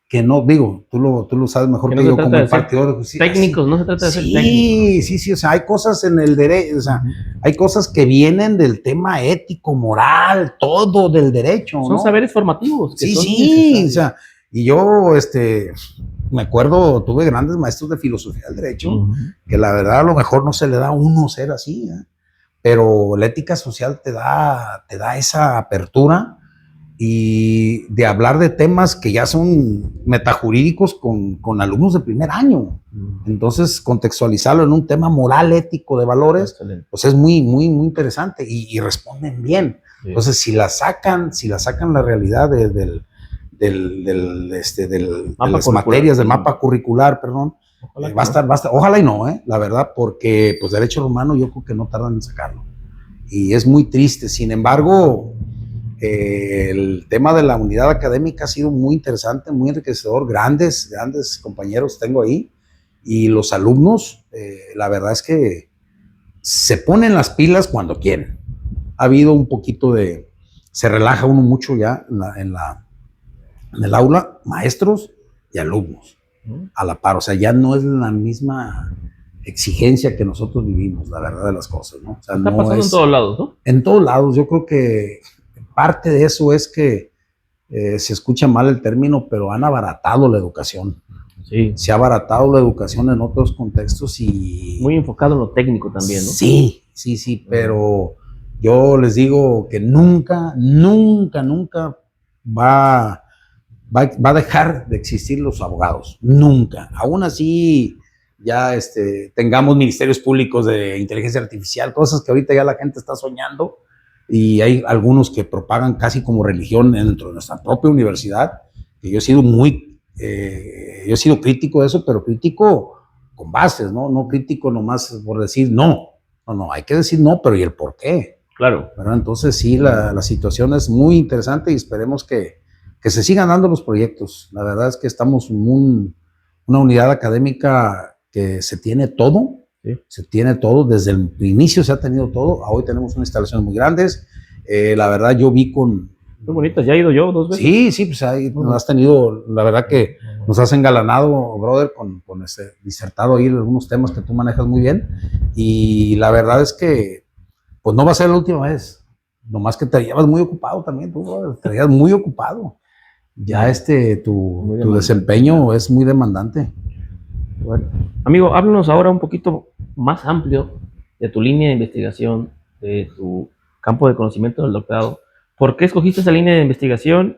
que no, digo, tú lo sabes mejor que yo como impartidor. Técnicos, no se trata de ser técnicos. Sí, o sea, hay cosas en el derecho, o sea, hay cosas que vienen del tema ético, moral, todo del derecho, Son saberes formativos. Sí, o sea, y yo, me acuerdo, tuve grandes maestros de filosofía del derecho, que la verdad a lo mejor no se le da a uno ser así, pero la ética social te da esa apertura y de hablar de temas que ya son metajurídicos con alumnos de primer año. Entonces, contextualizarlo en un tema moral, ético, de valores, pues es muy, muy, muy interesante y responden bien. Entonces, si la sacan la realidad de las materias, del mapa curricular, perdón, va a estar, ojalá y no, la verdad, porque pues derecho romano yo creo que no tardan en sacarlo. Y es muy triste. Sin embargo, el tema de la unidad académica ha sido muy interesante, muy enriquecedor, grandes compañeros tengo ahí, y los alumnos, la verdad es que se ponen las pilas cuando quieren. Ha habido un poquito se relaja uno mucho ya en el aula, maestros y alumnos, a la par, o sea, ya no es la misma exigencia que nosotros vivimos, la verdad de las cosas, ¿no? O sea, está pasando en todos lados, ¿no? En todos lados, yo creo que parte de eso es que se escucha mal el término, pero han abaratado la educación. Sí. Se ha abaratado la educación en otros contextos y... Muy enfocado en lo técnico también, ¿no? Sí, pero yo les digo que nunca va a dejar de existir los abogados. Nunca. Aún así, ya tengamos ministerios públicos de inteligencia artificial, cosas que ahorita ya la gente está soñando. Y hay algunos que propagan casi como religión dentro de nuestra propia universidad, que yo he sido crítico de eso, pero crítico con bases, no crítico nomás por decir no, hay que decir no, pero ¿y el por qué? Claro. ¿Verdad? Entonces sí, la situación es muy interesante y esperemos que se sigan dando los proyectos. La verdad es que estamos en una unidad académica que se tiene todo. Sí. Se tiene todo, desde el inicio se ha tenido todo. Hoy tenemos unas instalaciones muy grandes. La verdad, yo vi con... Muy bonitas, ya he ido yo 2 veces. Sí, pues ahí nos has tenido, la verdad que nos has engalanado, brother, con disertado ahí algunos temas que tú manejas muy bien. Y la verdad es que, pues no va a ser la última vez. Nomás que te llevas muy ocupado también, tú, brother, te llevas muy ocupado. Ya tu desempeño es muy demandante. Bueno, amigo, háblanos ahora un poquito más amplio de tu línea de investigación, de tu campo de conocimiento del doctorado. ¿Por qué escogiste esa línea de investigación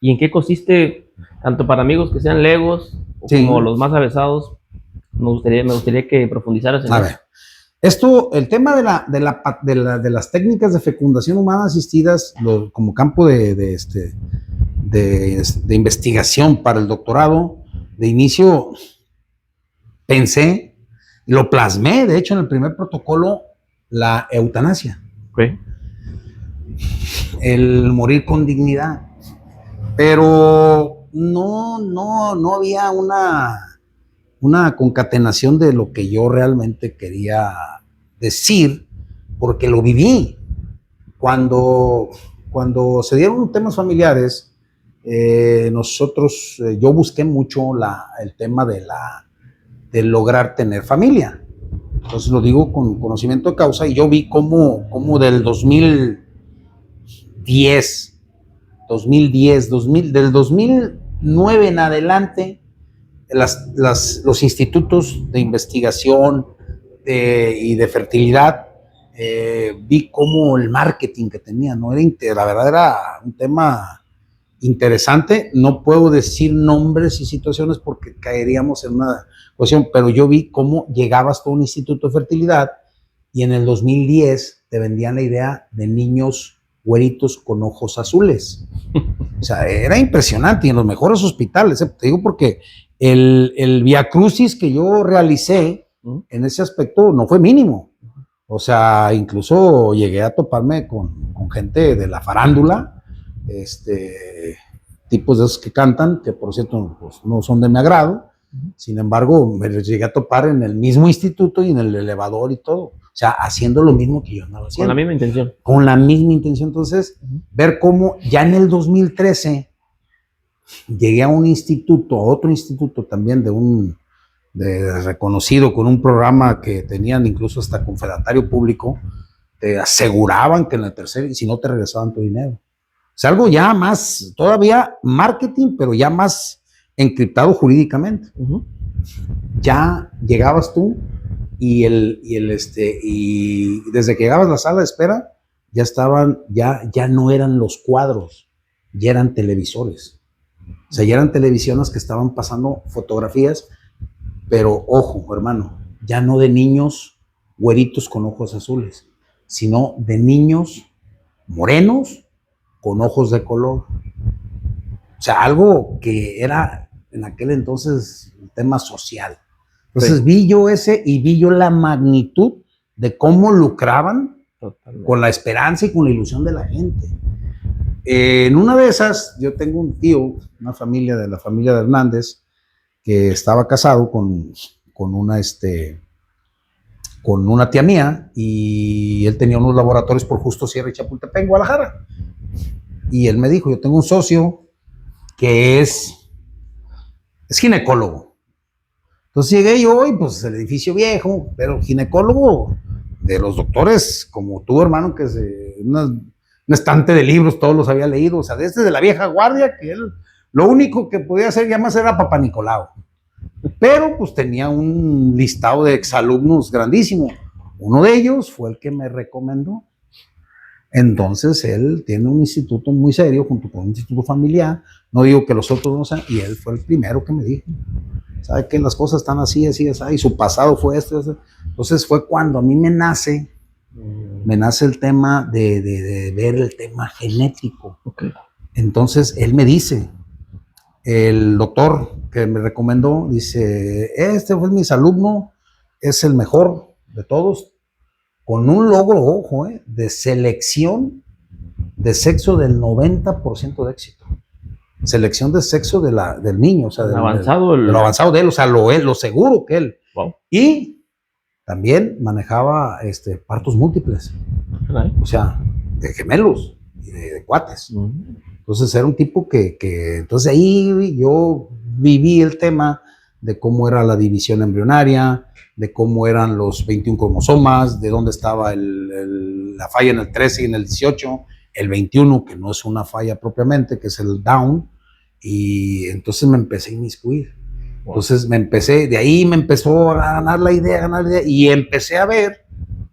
y en qué consiste, tanto para amigos que sean legos como los más avesados? Me gustaría que profundizaras en eso. El tema de las técnicas de fecundación humana asistidas como campo de investigación para el doctorado, de inicio pensé, lo plasmé, de hecho, en el primer protocolo, la eutanasia. Okay. El morir con dignidad. Pero no había una concatenación de lo que yo realmente quería decir, porque lo viví. Cuando se dieron temas familiares, yo busqué mucho el tema de lograr tener familia. Entonces lo digo con conocimiento de causa, y yo vi cómo del 2009 en adelante, los institutos de investigación y de fertilidad, vi cómo el marketing que tenían, ¿no? La verdad era un tema interesante. No puedo decir nombres y situaciones porque caeríamos en una cuestión, pero yo vi cómo llegabas a un instituto de fertilidad y en el 2010 te vendían la idea de niños güeritos con ojos azules. O sea, era impresionante, y en los mejores hospitales, te digo, porque el viacrucis que yo realicé en ese aspecto no fue mínimo. O sea, incluso llegué a toparme con gente de la farándula, tipos de esos que cantan, que por cierto pues, no son de mi agrado. Sin embargo, me llegué a topar en el mismo instituto y en el elevador y todo. O sea, haciendo lo mismo que yo andaba haciendo. Con la misma intención. Con la misma intención. Entonces, ver cómo ya en el 2013 llegué a un instituto, a otro instituto también de reconocido, con un programa que tenían incluso hasta confederatario público, te aseguraban que en el tercer, y si no te regresaban tu dinero. O sea, algo ya más, todavía marketing, pero ya más encriptado jurídicamente. Ya llegabas tú y desde que llegabas a la sala de espera, ya estaban, ya no eran los cuadros, ya eran televisores. O sea, ya eran televisiones que estaban pasando fotografías, pero ojo, hermano, ya no de niños güeritos con ojos azules, sino de niños morenos con ojos de color. O sea, algo que era en aquel entonces un tema social. Entonces vi yo y vi yo la magnitud de cómo lucraban con la esperanza y con la ilusión de la gente. En una de esas, yo tengo un tío, una familia de la familia de Hernández, que estaba casado con una tía mía, y él tenía unos laboratorios por Justo Sierra y Chapultepec, en Guadalajara. Y él me dijo, yo tengo un socio que es ginecólogo. Entonces llegué yo y pues el edificio viejo, pero ginecólogo de los doctores como tú, hermano, que es un estante de libros, todos los había leído, o sea, desde de la vieja guardia, que él lo único que podía hacer ya más era Papá Nicolau. Pero pues tenía un listado de exalumnos grandísimo. Uno de ellos fue el que me recomendó. Entonces él tiene un instituto muy serio junto con un instituto familiar. No digo que los otros no sean, y él fue el primero que me dijo, ¿sabe que las cosas están así, y su pasado fue esto? Entonces fue cuando a mí me nace el tema de ver el tema genético. Okay. Entonces él me dice, el doctor que me recomendó, dice, este fue mi alumno, es el mejor de todos, con un logro, ojo, de selección de sexo del 90% de éxito. Selección de sexo del niño, o sea, lo avanzado de él, o sea, lo seguro que él. Wow. Y también manejaba partos múltiples, o sea, de gemelos y de cuates. Entonces era un tipo que entonces ahí yo viví el tema de cómo era la división embrionaria, de cómo eran los 21 cromosomas, de dónde estaba la falla en el 13 y en el 18, el 21, que no es una falla propiamente, que es el Down, y entonces me empecé a inmiscuir. Wow. Entonces de ahí me empezó a ganar la idea, y empecé a ver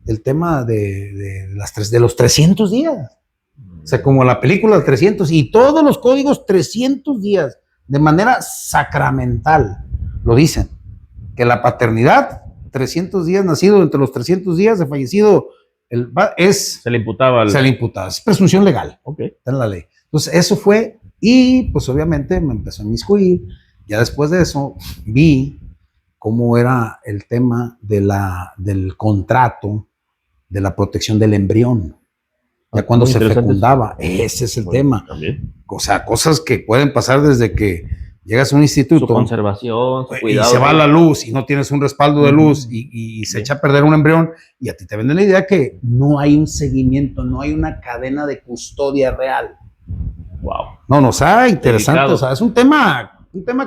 el tema de los 300 días. O sea, como la película 300, y todos los códigos 300 días, de manera sacramental, lo dicen, que la paternidad, 300 días nacido, entre los 300 días de fallecido, se le imputaba. Es presunción legal. Okay. Está en la ley. Entonces, eso fue, y pues obviamente me empezó a inmiscuir. Ya después de eso, vi cómo era el tema del contrato de la protección del embrión. Ya cuando se fecundaba, ese es el tema. También. O sea, cosas que pueden pasar desde que llegas a un instituto. Su conservación, su cuidado. Y se va la luz y no tienes un respaldo de luz y se echa a perder un embrión y a ti te venden la idea que no hay un seguimiento, no hay una cadena de custodia real. Wow. No, o sea, interesante. Delicado. O sea, es un tema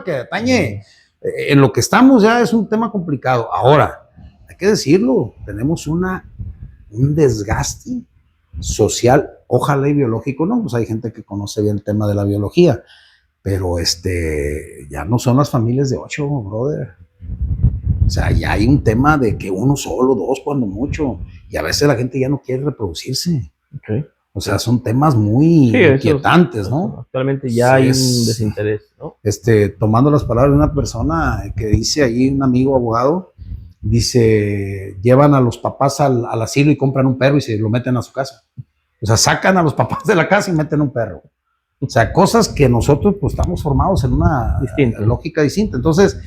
que atañe en lo que estamos ya, es un tema complicado. Ahora, hay que decirlo, tenemos un desgaste social, ojalá y biológico, no, pues hay gente que conoce bien el tema de la biología, pero ya no son las familias de 8, brother. O sea, ya hay un tema de que uno solo, 2 cuando mucho, y a veces la gente ya no quiere reproducirse. Okay. O sea, son temas muy inquietantes, ¿no? Actualmente ya hay un desinterés, ¿no? Tomando las palabras de una persona que dice ahí, un amigo abogado, dice, llevan a los papás al asilo y compran un perro y se lo meten a su casa. O sea, sacan a los papás de la casa y meten un perro. O sea, cosas que nosotros pues estamos formados en una lógica distinta. Entonces,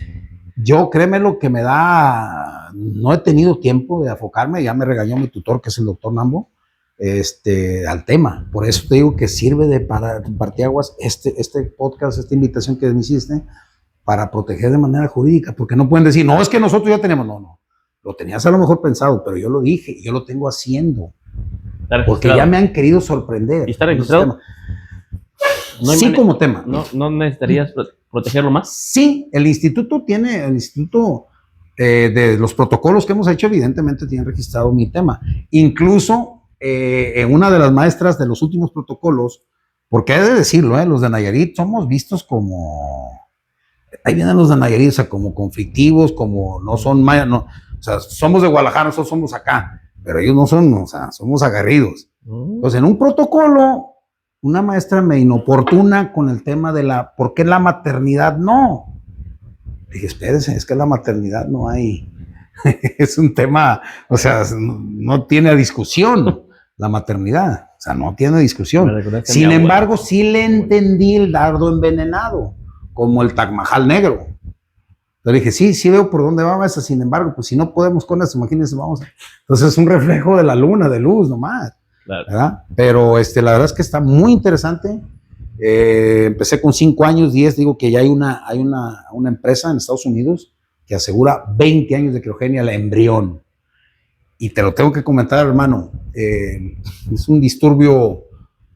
yo créeme lo que me da, no he tenido tiempo de enfocarme, ya me regañó mi tutor, que es el doctor Nambo, al tema. Por eso te digo que sirve de parteaguas este podcast, esta invitación que me hiciste, para proteger de manera jurídica, porque no pueden decir, no, es que nosotros ya tenemos, no, lo tenías a lo mejor pensado, pero yo lo dije, yo lo tengo haciendo, porque ya me han querido sorprender. ¿Y está registrado? Sí, como tema. ¿No necesitarías protegerlo más? Sí, el instituto de los protocolos que hemos hecho, evidentemente tienen registrado mi tema. Incluso en una de las maestras de los últimos protocolos, porque he de decirlo, los de Nayarit somos vistos como, ahí vienen los de Nayarit, o sea, como conflictivos, como no son, o sea, somos de Guadalajara, nosotros somos acá, pero ellos no son, o sea, somos aguerridos. Entonces, en un protocolo, una maestra me inoportuna con el tema de ¿por qué la maternidad no? Dije, espérense, es que la maternidad no hay, es un tema, o sea, no tiene discusión la maternidad, o sea, no tiene discusión. Sin embargo, sí le entendí el dardo envenenado, como el Taj Mahal negro. Le dije, sí veo por dónde va eso, sin embargo, pues si no podemos con eso, imagínense, vamos. Entonces es un reflejo de la luna, de luz nomás. Claro. ¿Verdad? Pero la verdad es que está muy interesante. Empecé con 5 años, 10, digo que ya hay una empresa en Estados Unidos que asegura 20 años de criogenia al embrión. Y te lo tengo que comentar, hermano. Es un disturbio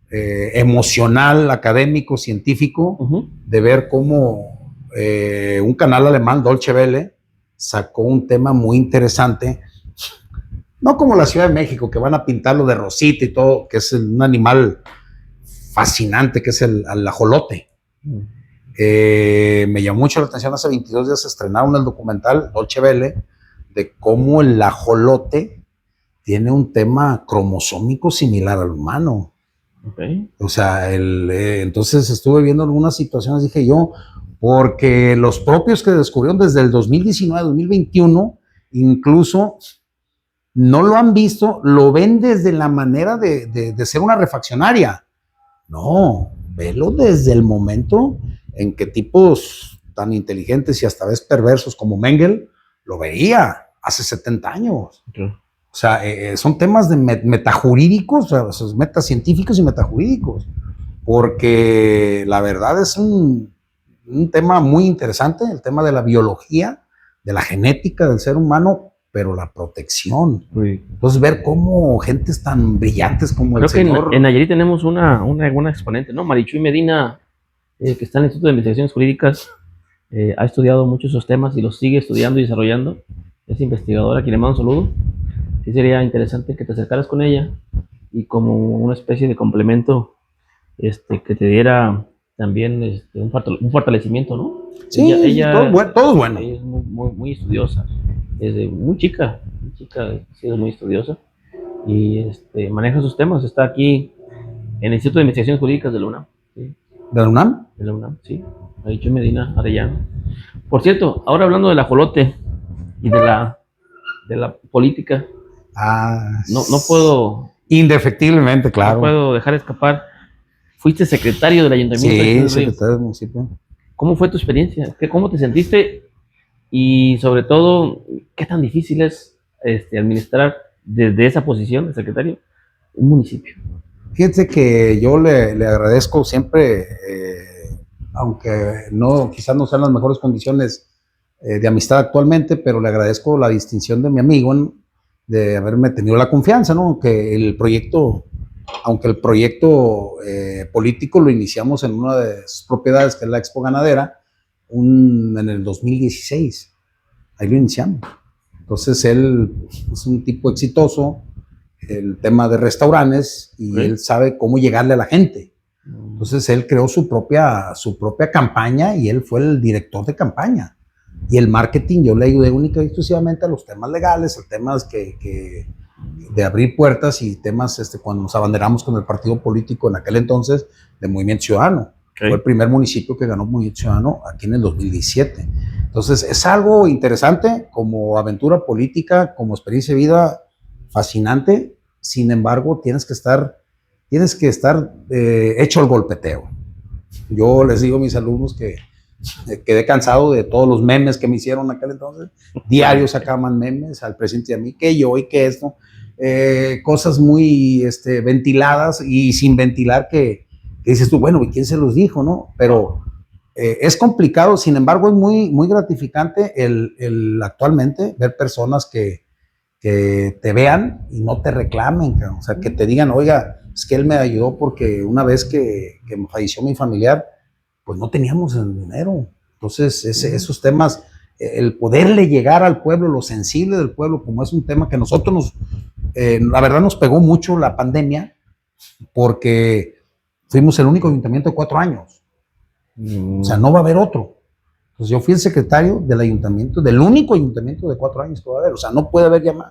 emocional, académico, científico, de ver cómo un canal alemán, Deutsche Welle, sacó un tema muy interesante. No como la Ciudad de México, que van a pintarlo de rosita y todo, que es un animal fascinante, que es el ajolote. Me llamó mucho la atención, hace 22 días estrenaron el documental Deutsche Welle de cómo el ajolote tiene un tema cromosómico similar al humano. Okay. O sea, entonces estuve viendo algunas situaciones, dije yo, porque los propios que descubrieron desde el 2019, 2021, incluso no lo han visto, lo ven desde la manera de ser una refaccionaria. No, velo desde el momento en que tipos tan inteligentes y hasta vez perversos como Mengele lo veía hace 70 años. Okay. O sea, son temas de metajurídicos, o sea, metacientíficos y metajurídicos, porque la verdad es un tema muy interesante, el tema de la biología, de la genética del ser humano, pero la protección. Sí. Entonces, ver cómo gentes tan brillantes como el señor... Creo que en Nayarit tenemos una buena exponente, ¿no? Marichuy Medina, que está en el Instituto de Investigaciones Jurídicas, ha estudiado muchos esos temas y los sigue estudiando y desarrollando. Es investigadora, a quien le mando un saludo. Sí sería interesante que te acercaras con ella y como una especie de complemento que te diera también un fortalecimiento, ¿no? Sí, ella todo es bueno. Ella es muy estudiosa, desde muy chica ha sido muy estudiosa y maneja sus temas. Está aquí en el Instituto de Investigaciones Jurídicas de la UNAM. ¿Sí? ¿De la UNAM? De la UNAM, sí. Marichuy Medina Arellano. Por cierto, ahora hablando del ajolote y de la política, no puedo... Indefectiblemente, claro. No puedo dejar escapar. Fuiste secretario del Ayuntamiento. Sí, secretario del municipio. ¿Cómo fue tu experiencia? ¿Cómo te sentiste Y sobre todo, ¿qué tan difícil es administrar desde esa posición de secretario un municipio? Fíjense que yo le agradezco siempre, aunque no, quizás no sean las mejores condiciones de amistad actualmente, pero le agradezco la distinción de mi amigo de haberme tenido la confianza, ¿no? Que el proyecto, aunque el proyecto político lo iniciamos en una de sus propiedades, que es la Expo Ganadera, en el 2016. Ahí lo iniciamos. Entonces él es un tipo exitoso, el tema de restaurantes, y él sabe cómo llegarle a la gente. Entonces él creó su propia campaña y él fue el director de campaña. Y el marketing yo le ayudé única y exclusivamente a los temas legales, a temas de abrir puertas y temas cuando nos abanderamos con el partido político en aquel entonces de Movimiento Ciudadano. Fue el primer municipio que ganó Movimiento Ciudadano aquí en el 2017. Entonces es algo interesante como aventura política, como experiencia de vida fascinante. Sin embargo, tienes que estar hecho el golpeteo. Yo les digo a mis alumnos que quedé cansado de todos los memes que me hicieron en aquel entonces. Diarios sacaban memes al presidente y a mí, que yo y que esto. Cosas muy ventiladas y sin ventilar que dices tú, bueno, ¿y quién se los dijo, no? Pero es complicado, sin embargo, es muy, muy gratificante el actualmente ver personas que te vean y no te reclamen, o sea, que te digan, oiga, es que él me ayudó porque una vez que me falleció mi familiar, pues no teníamos el dinero. Entonces, esos temas, el poderle llegar al pueblo, lo sensible del pueblo, como es un tema que nosotros la verdad nos pegó mucho la pandemia, porque fuimos el único ayuntamiento de 4 años. O sea, no va a haber otro. Entonces yo fui el secretario del ayuntamiento, del único ayuntamiento de 4 años que va a haber. O sea, no puede haber ya más,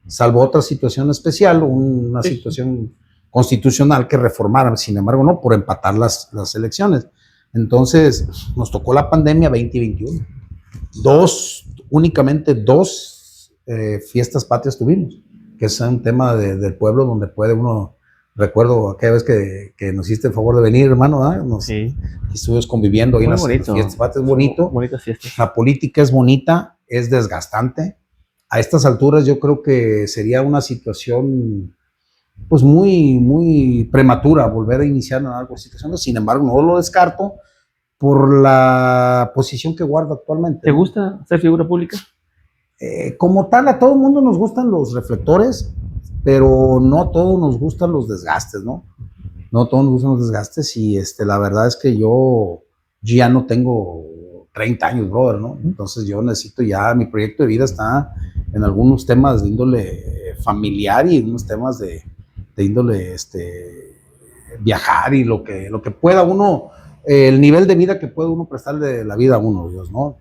salvo otra situación especial, una situación constitucional que reformaran, sin embargo, no, por empatar las elecciones. Entonces, nos tocó la pandemia 2021. Únicamente dos fiestas patrias tuvimos, que es un tema del pueblo donde puede uno. Recuerdo aquella vez que nos hiciste el favor de venir, hermano, ¿eh? Estuvimos conviviendo ahí en las fiestas patrias, bonito. Bonitas fiestas. La política es bonita, es desgastante. A estas alturas yo creo que sería una situación pues muy, muy prematura volver a iniciar en algo así. Sin embargo, no lo descarto por la posición que guarda actualmente. ¿Te gusta ser figura pública? Como tal, a todo el mundo nos gustan los reflectores, pero no a todos nos gustan los desgastes, ¿no? No a todos nos gustan los desgastes y la verdad es que yo ya no tengo 30 años, brother, ¿no? Entonces yo necesito ya, mi proyecto de vida está en algunos temas de índole familiar y en unos temas de índole viajar y lo que pueda uno, el nivel de vida que puede uno prestarle la vida a uno, Dios, ¿no?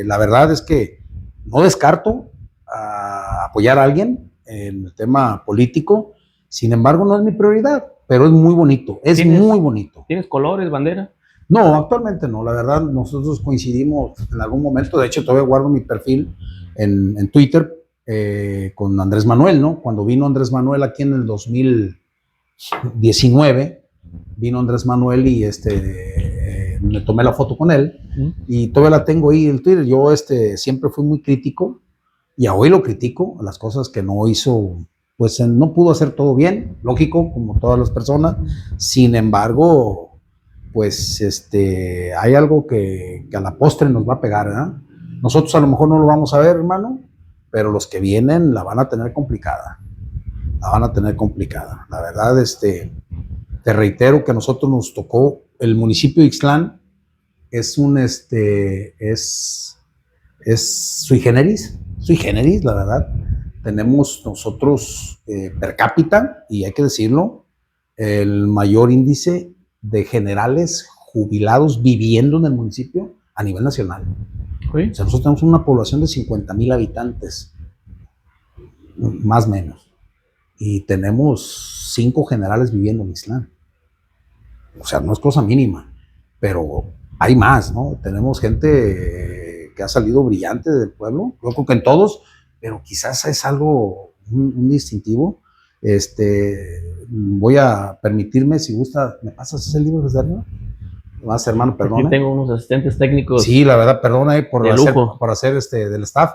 La verdad es que no descarto apoyar a alguien en el tema político, sin embargo no es mi prioridad, pero es muy bonito, es muy bonito. ¿Tienes colores, bandera? No, actualmente no, la verdad nosotros coincidimos en algún momento, de hecho todavía guardo mi perfil en Twitter con Andrés Manuel, ¿no? Cuando vino Andrés Manuel aquí en el 2019, vino Andrés Manuel y me tomé la foto con él y todavía la tengo ahí en Twitter. Yo siempre fui muy crítico y a hoy lo critico, las cosas que no hizo, pues no pudo hacer todo bien, lógico, como todas las personas. Sin embargo, pues hay algo que a la postre nos va a pegar, ¿verdad? Nosotros a lo mejor no lo vamos a ver, hermano, pero los que vienen la van a tener complicada. La van a tener complicada. La verdad, te reitero que a nosotros nos tocó el municipio de Ixtlán, es sui generis, la verdad. Tenemos nosotros per cápita, y hay que decirlo, el mayor índice de generales jubilados viviendo en el municipio a nivel nacional. ¿Sí? O sea, nosotros tenemos una población de 50,000 habitantes, más o menos, y tenemos 5 generales viviendo en Ixtlán. O sea, no es cosa mínima, pero hay más, ¿no? Tenemos gente que ha salido brillante del pueblo, yo creo que en todos, pero quizás es algo, un distintivo. Voy a permitirme, si gusta, ¿me pasas ese libro desde arriba? Más hermano, Aquí perdón. tengo unos asistentes técnicos. Sí, la verdad, perdona de lujo. por hacer del staff.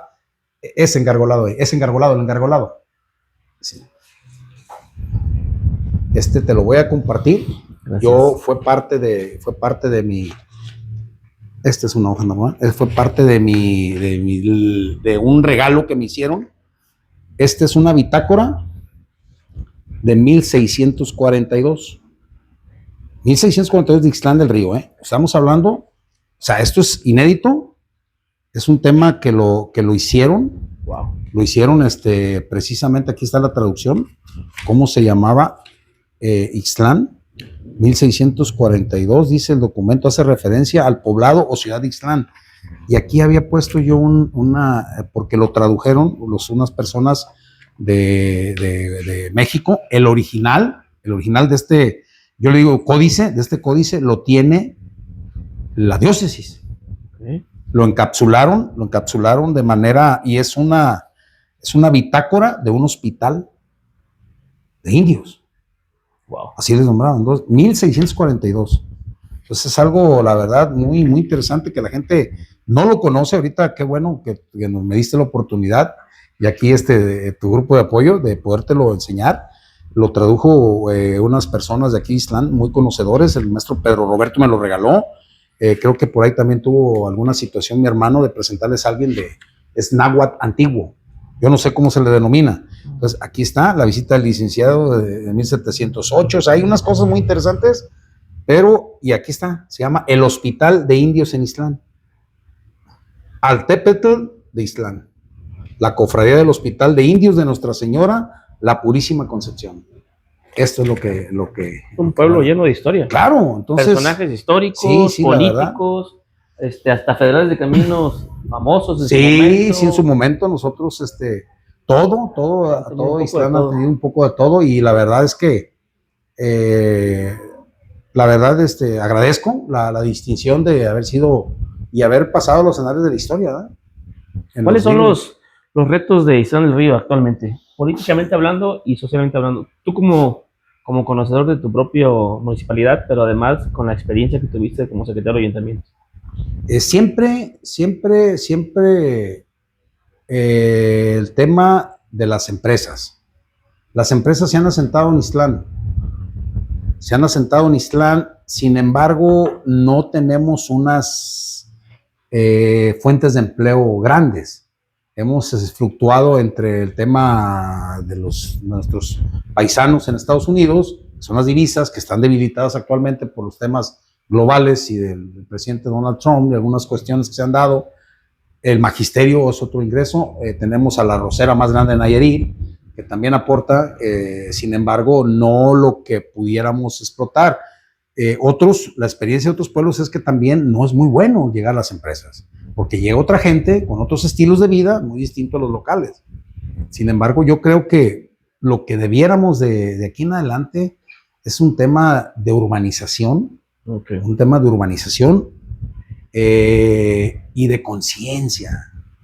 Es engargolado, el engargolado. Sí. Te lo voy a compartir. Gracias. Fue parte de mi. Esta es una hoja normal. Fue parte de un regalo que me hicieron. Esta es una bitácora de 1642. 1642 de Ixtlán del Río, ¿eh? Estamos hablando, o sea, esto es inédito. Es un tema que lo hicieron. Wow. Lo hicieron precisamente, aquí está la traducción, cómo se llamaba Ixtlán. 1642, dice el documento, hace referencia al poblado o ciudad de Ixtlán. Y aquí había puesto yo porque lo tradujeron unas personas de México. El original de yo le digo códice, de este códice lo tiene la diócesis. Okay. Lo encapsularon de manera, y es una bitácora de un hospital de indios. Wow. Así les nombraron, 1642. Entonces es algo, la verdad, muy, muy interesante que la gente no lo conoce. Ahorita, qué bueno que me diste la oportunidad y aquí tu grupo de apoyo de podértelo enseñar. Lo tradujo unas personas de aquí, Ixtlán, muy conocedores. El maestro Pedro Roberto me lo regaló. Creo que por ahí también tuvo alguna situación mi hermano de presentarles a alguien es náhuatl antiguo. Yo no sé cómo se le denomina. Entonces, aquí está la visita del licenciado de 1708. O sea, hay unas cosas muy interesantes, y aquí está, se llama el Hospital de Indios en Ixtlán. Altepetl de Ixtlán. La cofradía del Hospital de Indios de Nuestra Señora, la Purísima Concepción. Esto es lo que un pueblo lleno de historia. Claro, entonces. Personajes históricos, políticos, hasta federales de caminos famosos. Sí, en su momento nosotros, todo Ixtlán ha tenido un poco de todo, y la verdad es que, agradezco la distinción de haber sido y haber pasado los escenarios de la historia, ¿verdad? ¿Cuáles son los retos de Ixtlán del Río actualmente, políticamente hablando y socialmente hablando? Tú como conocedor de tu propia municipalidad, pero además con la experiencia que tuviste como secretario de ayuntamiento. Siempre el tema de las empresas. Las empresas se han asentado en Ixtlán. Sin embargo, no tenemos unas fuentes de empleo grandes. Hemos fluctuado entre el tema de nuestros paisanos en Estados Unidos, son las divisas que están debilitadas actualmente por los temas globales y del presidente Donald Trump y algunas cuestiones que se han dado. El magisterio es otro ingreso. Tenemos a la arrocera más grande de Nayarit, que también aporta, sin embargo, no lo que pudiéramos explotar. La experiencia de otros pueblos es que también no es muy bueno llegar a las empresas, porque llega otra gente con otros estilos de vida muy distintos a los locales. Sin embargo, yo creo que lo que debiéramos de aquí en adelante es un tema de urbanización, un tema de urbanización y de conciencia,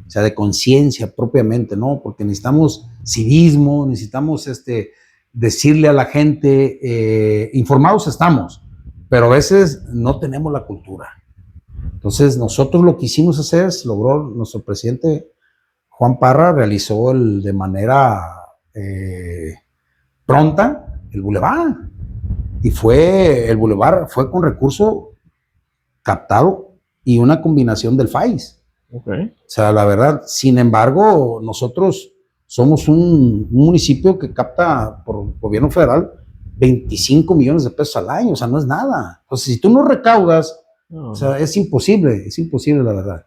o sea, de conciencia propiamente, ¿no? Porque necesitamos civismo, necesitamos decirle a la gente, informados estamos, pero a veces no tenemos la cultura. Entonces, nosotros lo que quisimos hacer, logró nuestro presidente Juan Parra, realizó de manera pronta el bulevar. Y el bulevar fue con recurso captado y una combinación del FAIS. Okay. O sea, la verdad, sin embargo, nosotros somos un municipio que capta por gobierno federal 25 millones de pesos al año, o sea, no es nada. Entonces, si tú no recaudas, o sea, es imposible la verdad.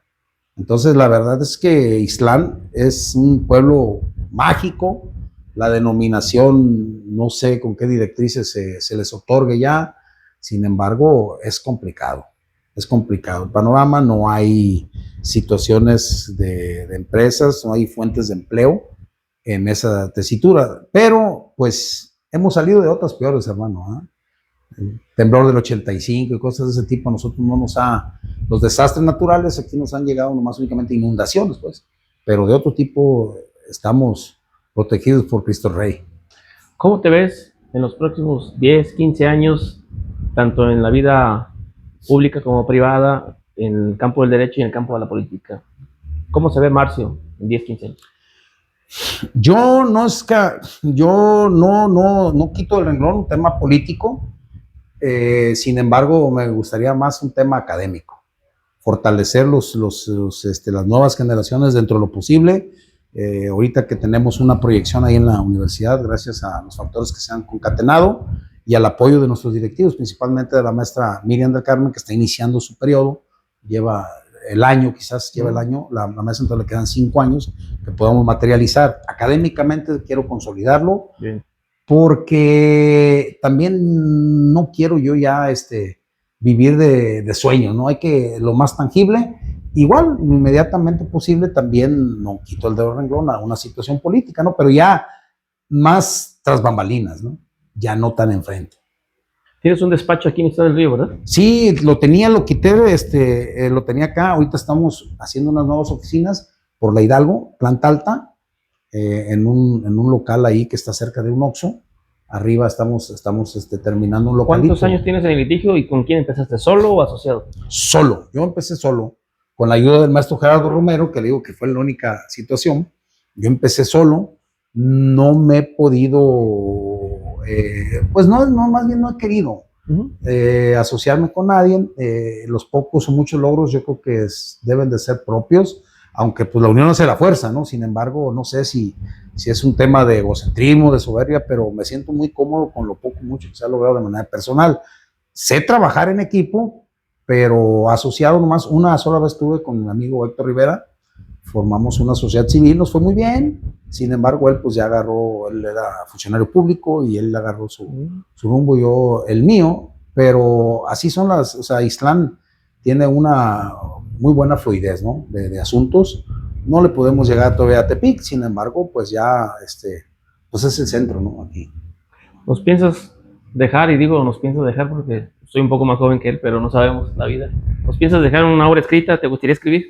Entonces, la verdad es que Ixtlán es un pueblo mágico. La denominación, no sé con qué directrices se les otorgue ya. Sin embargo, es complicado. Es complicado. El panorama, no hay situaciones de empresas, no hay fuentes de empleo en esa tesitura. Pero, pues, hemos salido de otras peores, hermano, ¿eh? El temblor del 85 y cosas de ese tipo, a nosotros no nos los desastres naturales aquí nos han llegado nomás únicamente inundaciones, pues, pero de otro tipo estamos protegidos por Cristo Rey. ¿Cómo te ves en los próximos 10, 15 años, tanto en la vida pública como privada, en el campo del derecho y en el campo de la política. ¿Cómo se ve Marcio en 10, 15 años? Yo no quito del renglón un tema político, sin embargo, me gustaría más un tema académico. Fortalecer las nuevas generaciones dentro de lo posible. Ahorita que tenemos una proyección ahí en la universidad, gracias a los factores que se han concatenado y al apoyo de nuestros directivos, principalmente de la maestra Miriam del Carmen, que está iniciando su periodo, lleva el año, la maestra entonces le quedan 5 años que podamos materializar. Académicamente quiero consolidarlo, bien, porque también no quiero yo ya vivir de sueño, ¿no? Hay que lo más tangible. Igual, inmediatamente posible, también no quito el dedo renglón a una situación política, ¿no? Pero ya más tras bambalinas, ¿no? Ya no tan enfrente. Tienes un despacho aquí en Ixtlán del Río, ¿verdad? Sí, lo quité, lo tenía acá. Ahorita estamos haciendo unas nuevas oficinas por la Hidalgo, planta alta, en un local ahí que está cerca de un Oxxo. Arriba estamos terminando un localito. ¿Cuántos años tienes en el litigio y con quién empezaste? ¿Solo o asociado? Solo. Yo empecé solo, con la ayuda del maestro Gerardo Romero, que le digo que fue la única situación. Yo empecé solo, no me he podido, más bien no he querido asociarme con nadie. Los pocos o muchos logros yo creo que deben de ser propios, aunque pues la unión hace la fuerza, ¿no? Sin embargo, no sé si es un tema de egocentrismo, de soberbia, pero me siento muy cómodo con lo poco mucho que se ha logrado de manera personal. Sé trabajar en equipo, pero asociado nomás, una sola vez estuve con mi amigo Héctor Rivera, formamos una sociedad civil, nos fue muy bien. Sin embargo, él pues ya agarró, él era funcionario público y él agarró su rumbo, yo el mío, pero así son o sea, Ixtlán tiene una muy buena fluidez, ¿no? De asuntos. No le podemos llegar todavía a Tepic, sin embargo, pues ya, pues es el centro, ¿no? Aquí. ¿Nos piensas dejar, y digo nos piensas dejar porque soy un poco más joven que él, pero no sabemos la vida? ¿Nos piensas dejar una obra escrita? ¿Te gustaría escribir?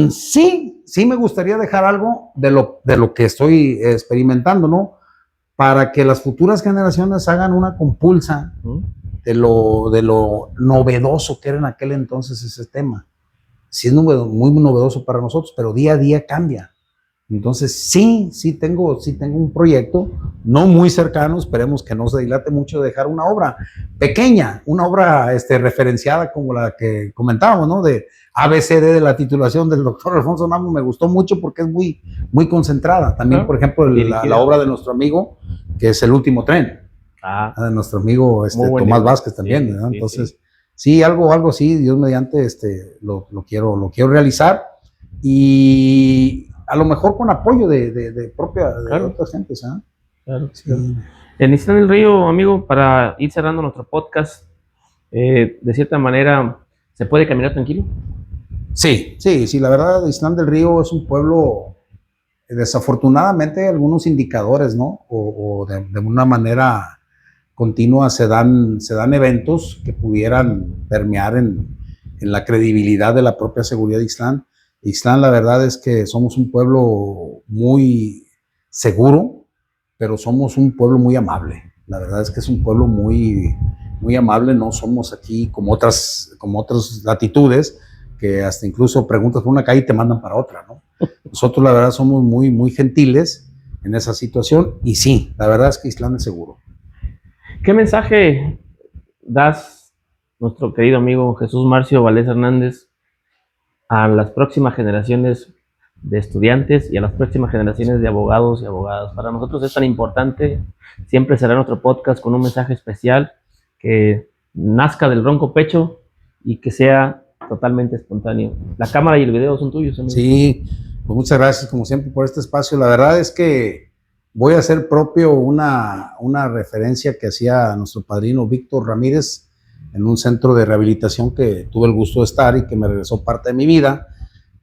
Sí me gustaría dejar algo de lo que estoy experimentando, ¿no? Para que las futuras generaciones hagan una compulsa de lo novedoso que era en aquel entonces ese tema. Sí es muy novedoso para nosotros, pero día a día cambia. Entonces sí tengo un proyecto, no muy cercano, esperemos que no se dilate mucho, de dejar una obra pequeña, una obra referenciada como la que comentábamos, ¿no? De ABCD, de la titulación del doctor Alfonso Namo, me gustó mucho porque es muy, muy concentrada. También, por ejemplo, la obra de nuestro amigo, que es El último tren, de nuestro amigo Tomás Vázquez también, sí, ¿verdad? Entonces, sí, algo así, Dios mediante, lo quiero realizar, y a lo mejor con apoyo de otras gentes, ¿eh? Claro, sí. Claro. En Ixtlán del Río, amigo, para ir cerrando nuestro podcast, de cierta manera, ¿se puede caminar tranquilo? Sí, la verdad, Ixtlán del Río es un pueblo, desafortunadamente, algunos indicadores, ¿no? O de una manera continua se dan eventos que pudieran permear en la credibilidad de la propia seguridad de Ixtlán. Ixtlán, la verdad es que somos un pueblo muy seguro, pero somos un pueblo muy amable. La verdad es que es un pueblo muy, muy amable. No somos aquí como otras latitudes, que hasta incluso preguntas por una calle y te mandan para otra, ¿no? Nosotros, la verdad, somos muy, muy gentiles en esa situación, y sí, la verdad es que Ixtlán es seguro. ¿Qué mensaje das, nuestro querido amigo Jesús Marcio Valdés Hernández, a las próximas generaciones de estudiantes y a las próximas generaciones de abogados y abogadas? Para nosotros es tan importante, siempre será nuestro podcast con un mensaje especial que nazca del ronco pecho y que sea totalmente espontáneo. La cámara y el video son tuyos, amigo. Sí, pues muchas gracias como siempre por este espacio. La verdad es que voy a hacer propio una referencia que hacía nuestro padrino Víctor Ramírez en un centro de rehabilitación que tuve el gusto de estar y que me regresó parte de mi vida,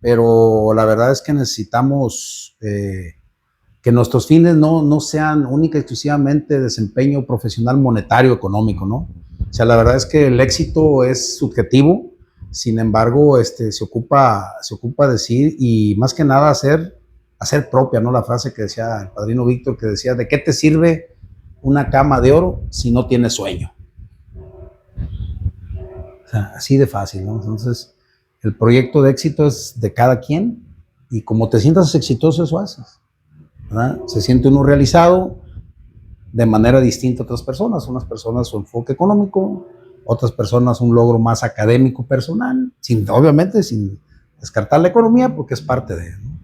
pero la verdad es que necesitamos que nuestros fines no sean única y exclusivamente desempeño profesional, monetario, económico, ¿no? O sea, la verdad es que el éxito es subjetivo, sin embargo, se ocupa decir, y más que nada hacer propia, ¿no? La frase que decía el padrino Víctor, que decía: ¿de qué te sirve una cama de oro si no tienes sueño? O sea, así de fácil, ¿no? Entonces, el proyecto de éxito es de cada quien y como te sientas exitoso, eso haces, ¿verdad? Se siente uno realizado de manera distinta a otras personas. Unas personas su enfoque económico, otras personas un logro más académico, personal, obviamente sin descartar la economía porque es parte de, ¿no?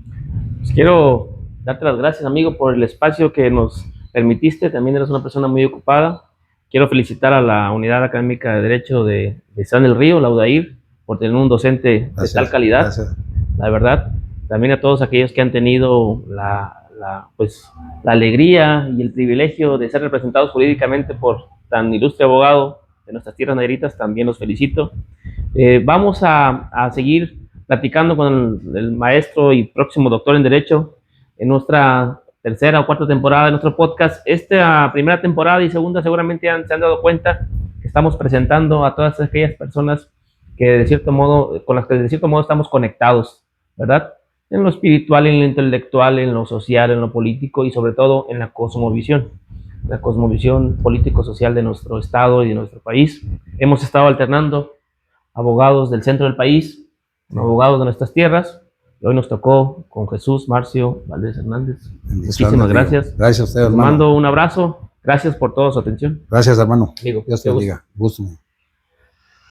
Pues quiero darte las gracias, amigo, por el espacio que nos permitiste. También eres una persona muy ocupada. Quiero felicitar a la Unidad Académica de Derecho de San del Río, la UDAIR, por tener un docente de tal calidad. Gracias. La verdad, también a todos aquellos que han tenido pues, la alegría y el privilegio de ser representados jurídicamente por tan ilustre abogado de nuestras tierras nayaritas, también los felicito. Vamos a seguir platicando con el maestro y próximo doctor en Derecho en nuestra tercera o cuarta temporada de nuestro podcast. Esta primera temporada y segunda seguramente se han dado cuenta que estamos presentando a todas aquellas personas que de cierto modo, con las que de cierto modo estamos conectados, ¿verdad? En lo espiritual, en lo intelectual, en lo social, en lo político y sobre todo en la cosmovisión político-social de nuestro estado y de nuestro país. Hemos estado alternando abogados del centro del país, abogados de nuestras tierras, y hoy nos tocó con Jesús Marcio Valdés Hernández. Muchísimas gracias. Gracias a ustedes, hermano. Les mando un abrazo. Gracias por toda su atención. Gracias, hermano. Amigo, Dios te bendiga. Gusto.